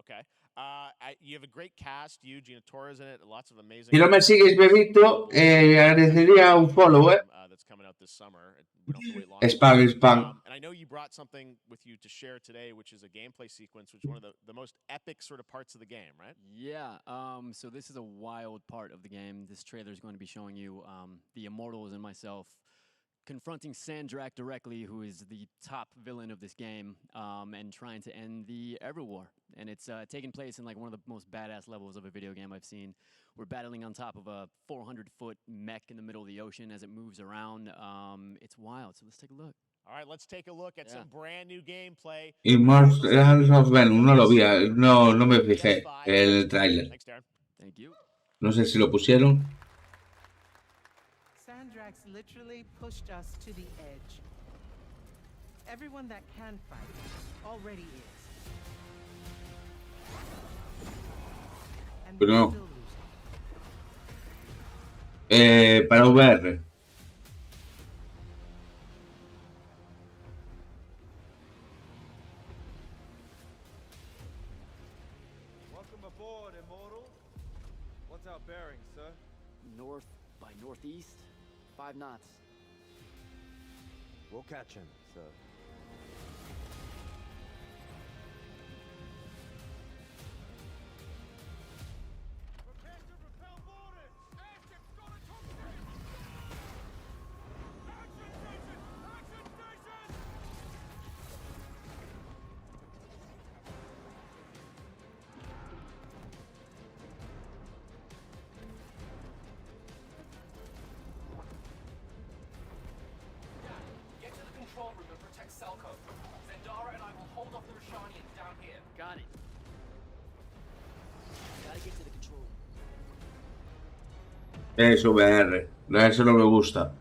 Okay. You have a great cast. You, Gina Torres in it. Lots of amazing. Si no me sigues, Bebito, agradecería un follow, That's coming out this summer. We don't have to wait long. Spam. And I know you brought something with you to share today, which is a gameplay sequence, which is one of the most epic sort of parts of the game, right? Yeah. So this is a wild part of the game. This trailer is going to be showing you the Immortals and myself confronting Sandrak directly, who is the top villain of this game, and trying to end the Everwar. And it's taking place in like one of the most badass levels of a video game I've seen. We're battling on top of a 400-foot mech in the middle of the ocean as it moves around. It's wild, so let's take a look. All right, let's take a look at some brand new gameplay. Immortals of Venom, no lo vi, no me fijé el tráiler. Thanks, Darren. Thank you. No sé si lo pusieron. Sandrax literally pushed us to the edge. Everyone that can fight already is. And Pero we're no. still losing. Para VR. Welcome aboard, Immortal. What's our bearing, sir? North by northeast, 5 knots. We'll catch him, sir. Get to the control room and protect Selko. Zendara and I will hold off the Rashanians down here. Got it. Gotta get to the control room. Eso VR. Eso no me gusta.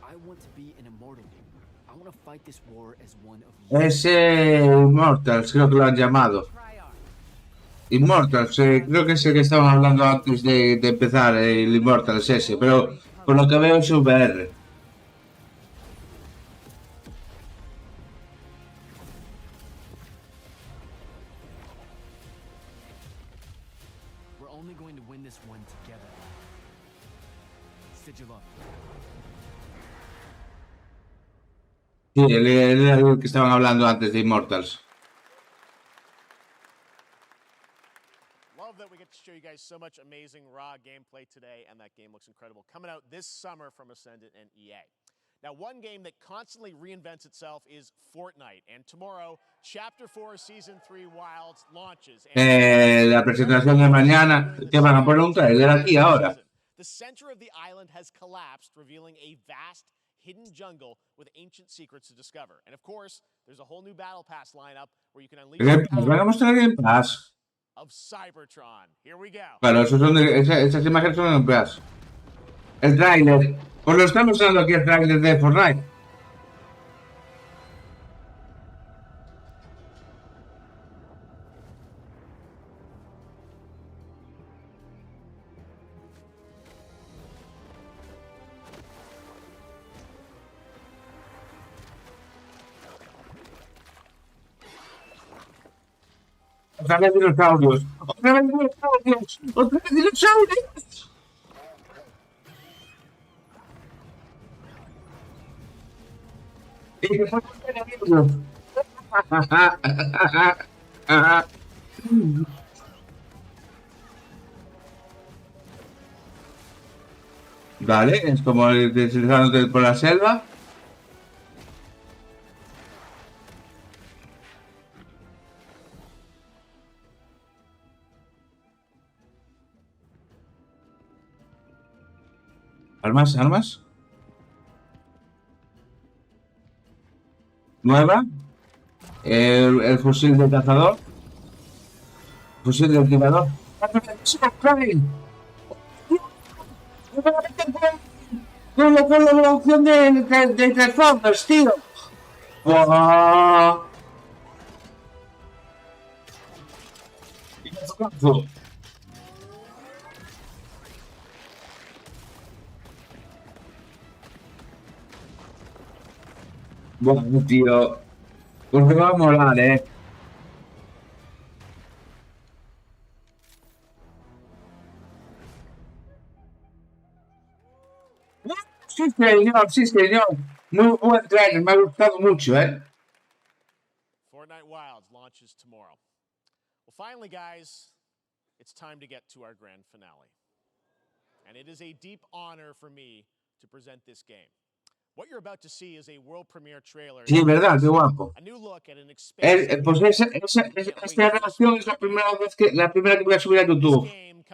I want to be an immortal. I want to fight this war as one of you. Es Immortals, creo que lo han llamado. Immortals, creo que es el que estaban hablando antes de empezar, el Immortals ese, pero por lo que veo es VR. We're only going to win this one together. Sigil up. Sí, el que estaban hablando antes de Immortals. Love that we get to show you guys so much amazing raw gameplay today, and that game looks incredible. Coming out this summer from Ascendant and EA. Now, one game that constantly reinvents itself is Fortnite, and tomorrow, Chapter 4 Season 3 Wilds launches. La presentación de mañana, que van a poner un trailer aquí ahora. The center of the island has collapsed, revealing a vast hidden jungle with ancient secrets to discover. And of course, there's a whole new battle pass lineup where you can unleash the Van a mostrar Game Pass. of Cybertron. Here we go. Claro, esas imágenes son Game Pass. El tráiler. Pues lo estamos usando aquí el tráiler de Fortnite. Otra vez dinosaurios. Otra vez dinosaurios. Otra vez dinosaurios. Y que fue Vale, es como deslizándote por la selva. Armas, armas. Nueva. El fusil del cazador. Fusil del tirador. Con la opción de Transformers, tío. ¡Buah! Bueno, tío. Pues me va a molar, Sí, señor, sí, señor. Muy buen trailer, me ha gustado mucho, Fortnite Wilds launches tomorrow. Well, finally, guys, it's time to get to our grand finale. And it is a deep honor for me to present this game. What you're about to see is a world premiere trailer. Sí, verdad, qué guapo. A new look at an expansive Pues esta reacción es la primera vez que voy a subir a YouTube.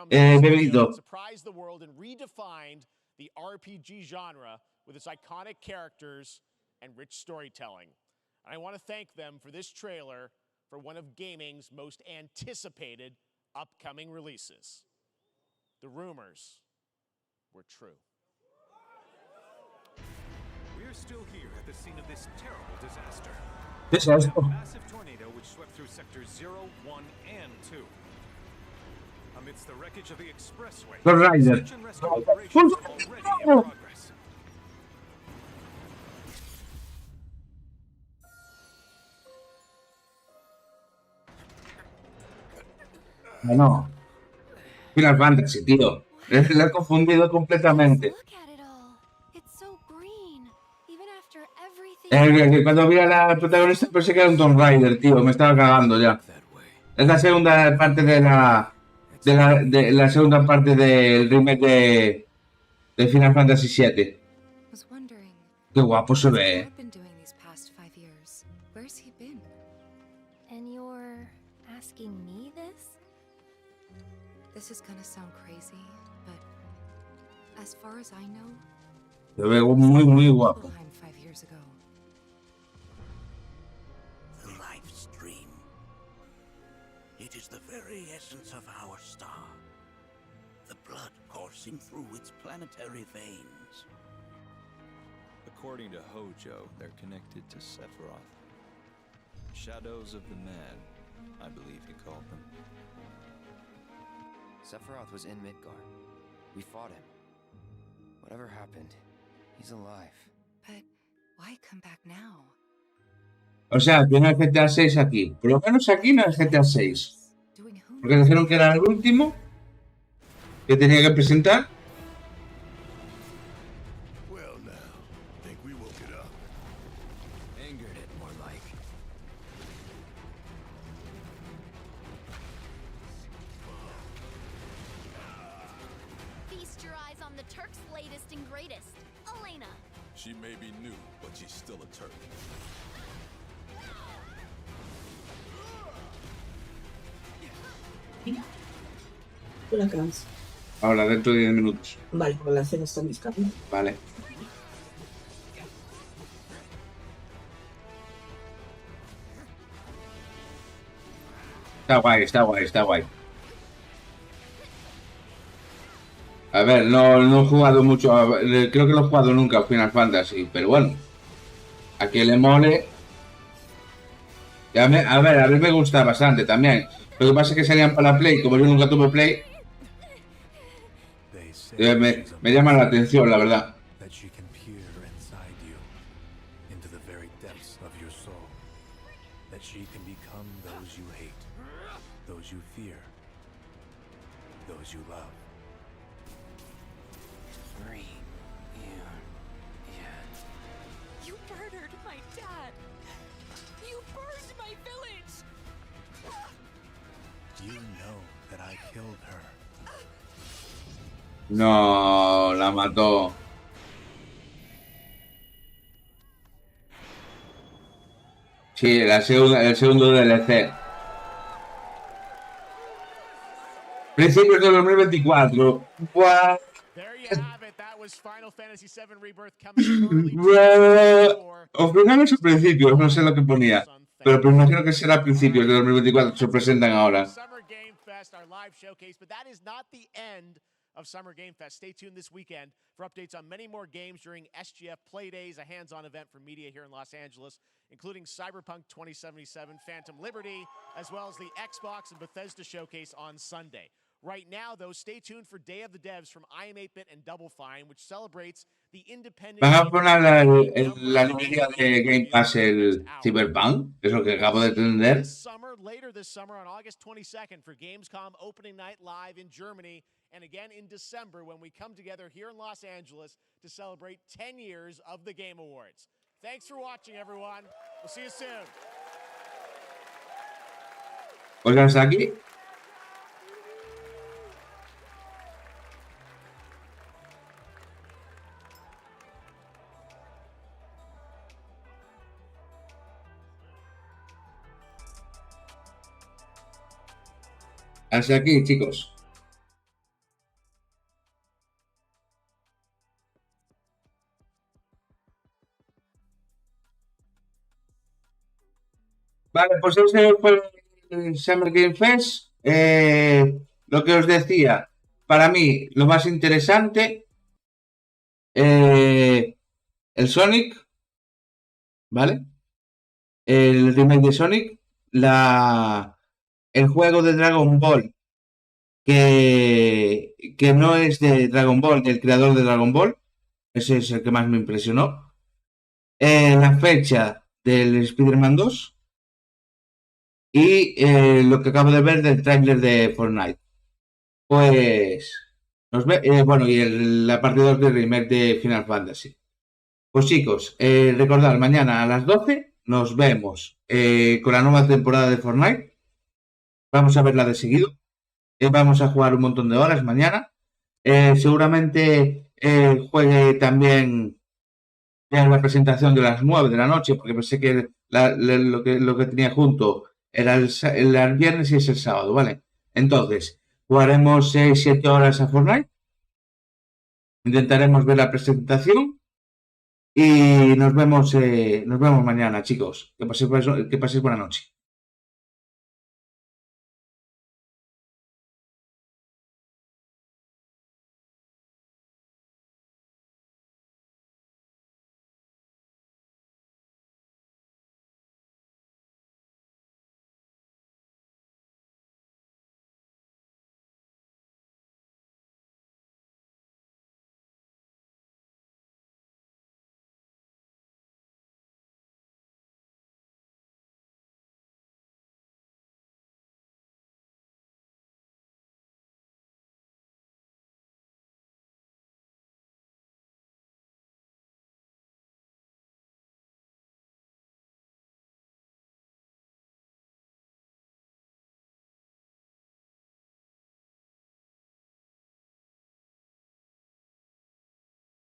Bebito. Surprised the world and redefined the RPG genre with its iconic characters and rich storytelling. And I want to thank them for this trailer for one of gaming's most anticipated upcoming releases. The rumors were true. We're still here at the scene of this terrible disaster. Disaster. A massive tornado which swept through sectors 0, 1, and 2. Amidst the wreckage of the expressway, search and rescue operations are already in progress. No. Final Fantasy, tío. La he confundido completamente. Que cuando vi a la protagonista pensé que era un Tomb Raider, tío. Me estaba cagando ya. Es la segunda parte de la segunda parte del remake de Final Fantasy VII. Qué guapo se ve. And you're asking me this? This is gonna sound crazy, but as far as I know, Se ve muy, muy guapo. 5 years ago. The life stream. It is the very essence of our star. The blood coursing through its planetary veins. According to Hojo, they're connected to Sephiroth. Shadows of the Man, I believe he called them. Sephiroth was in Midgard. We fought him. Whatever happened, he's alive. But why come back now? O sea, tiene el GTA 6 aquí. Por lo menos aquí no es GTA 6. Porque dijeron que era el último que tenía que presentar. She may be new, but she's still a Turk. ¿Tú la acabas? Ahora, dentro de 10 minutos. Vale, pues la cena está en mis capas. Vale. Está guay, está guay, está guay. A ver, no he jugado mucho, creo que no he jugado nunca a Final Fantasy, pero bueno, a quien le mole. A ver, a mí me gusta bastante también. Lo que pasa es que salían para la Play, como yo nunca tuve Play, me llama la atención, la verdad. that she can become those you hate, those you fear, those you love. You murdered my dad! You burned my village! You know that I killed her. No, la mató. Sí, el segundo DLC. Principios de 2024. Buah. Os fijaron a principios, no sé lo que ponía. Pero me imagino que será a principios de 2024 se presentan ahora. Summer Game Fest, our live showcase, but that is not the end of Summer Game Fest. Stay tuned this weekend for updates on many more games during SGF Play Days, a hands-on event for media here in Los Angeles, including Cyberpunk 2077, Phantom Liberty, as well as the Xbox and Bethesda showcase on Sunday. Right now, though, stay tuned for Day of the Devs from IM8bit and Double Fine, which celebrates the independent... ¿Van a poner la librería de Game Pass el Cyberpunk? Es lo que acabo de entender. Later this summer on August 22nd for Gamescom opening night live in Germany, and again in December when we come together here in Los Angeles to celebrate 10 years of the Game Awards. Thanks for watching, everyone. We'll see you soon. Pues hasta aquí. Hasta aquí, chicos. Vale, pues ese fue el Summer Game Fest. Lo que os decía, para mí, lo más interesante, el Sonic, ¿vale? El remake de Sonic, el juego de Dragon Ball, que no es de Dragon Ball, del creador de Dragon Ball, ese es el que más me impresionó. La fecha del Spider-Man 2 y lo que acabo de ver del tráiler de Fortnite. Pues bueno, y la parte 2 del remake de Final Fantasy. Pues chicos, recordad, mañana a las 12 nos vemos con la nueva temporada de Fortnite. Vamos a verla de seguido. Vamos a jugar un montón de horas mañana. Seguramente juegue también en la presentación de las 9 de la noche, porque pensé que lo que tenía junto era el viernes y es el sábado, ¿vale? Entonces, jugaremos 6-7 horas a Fortnite. Intentaremos ver la presentación. Y nos vemos mañana, chicos. Que paséis buena noche.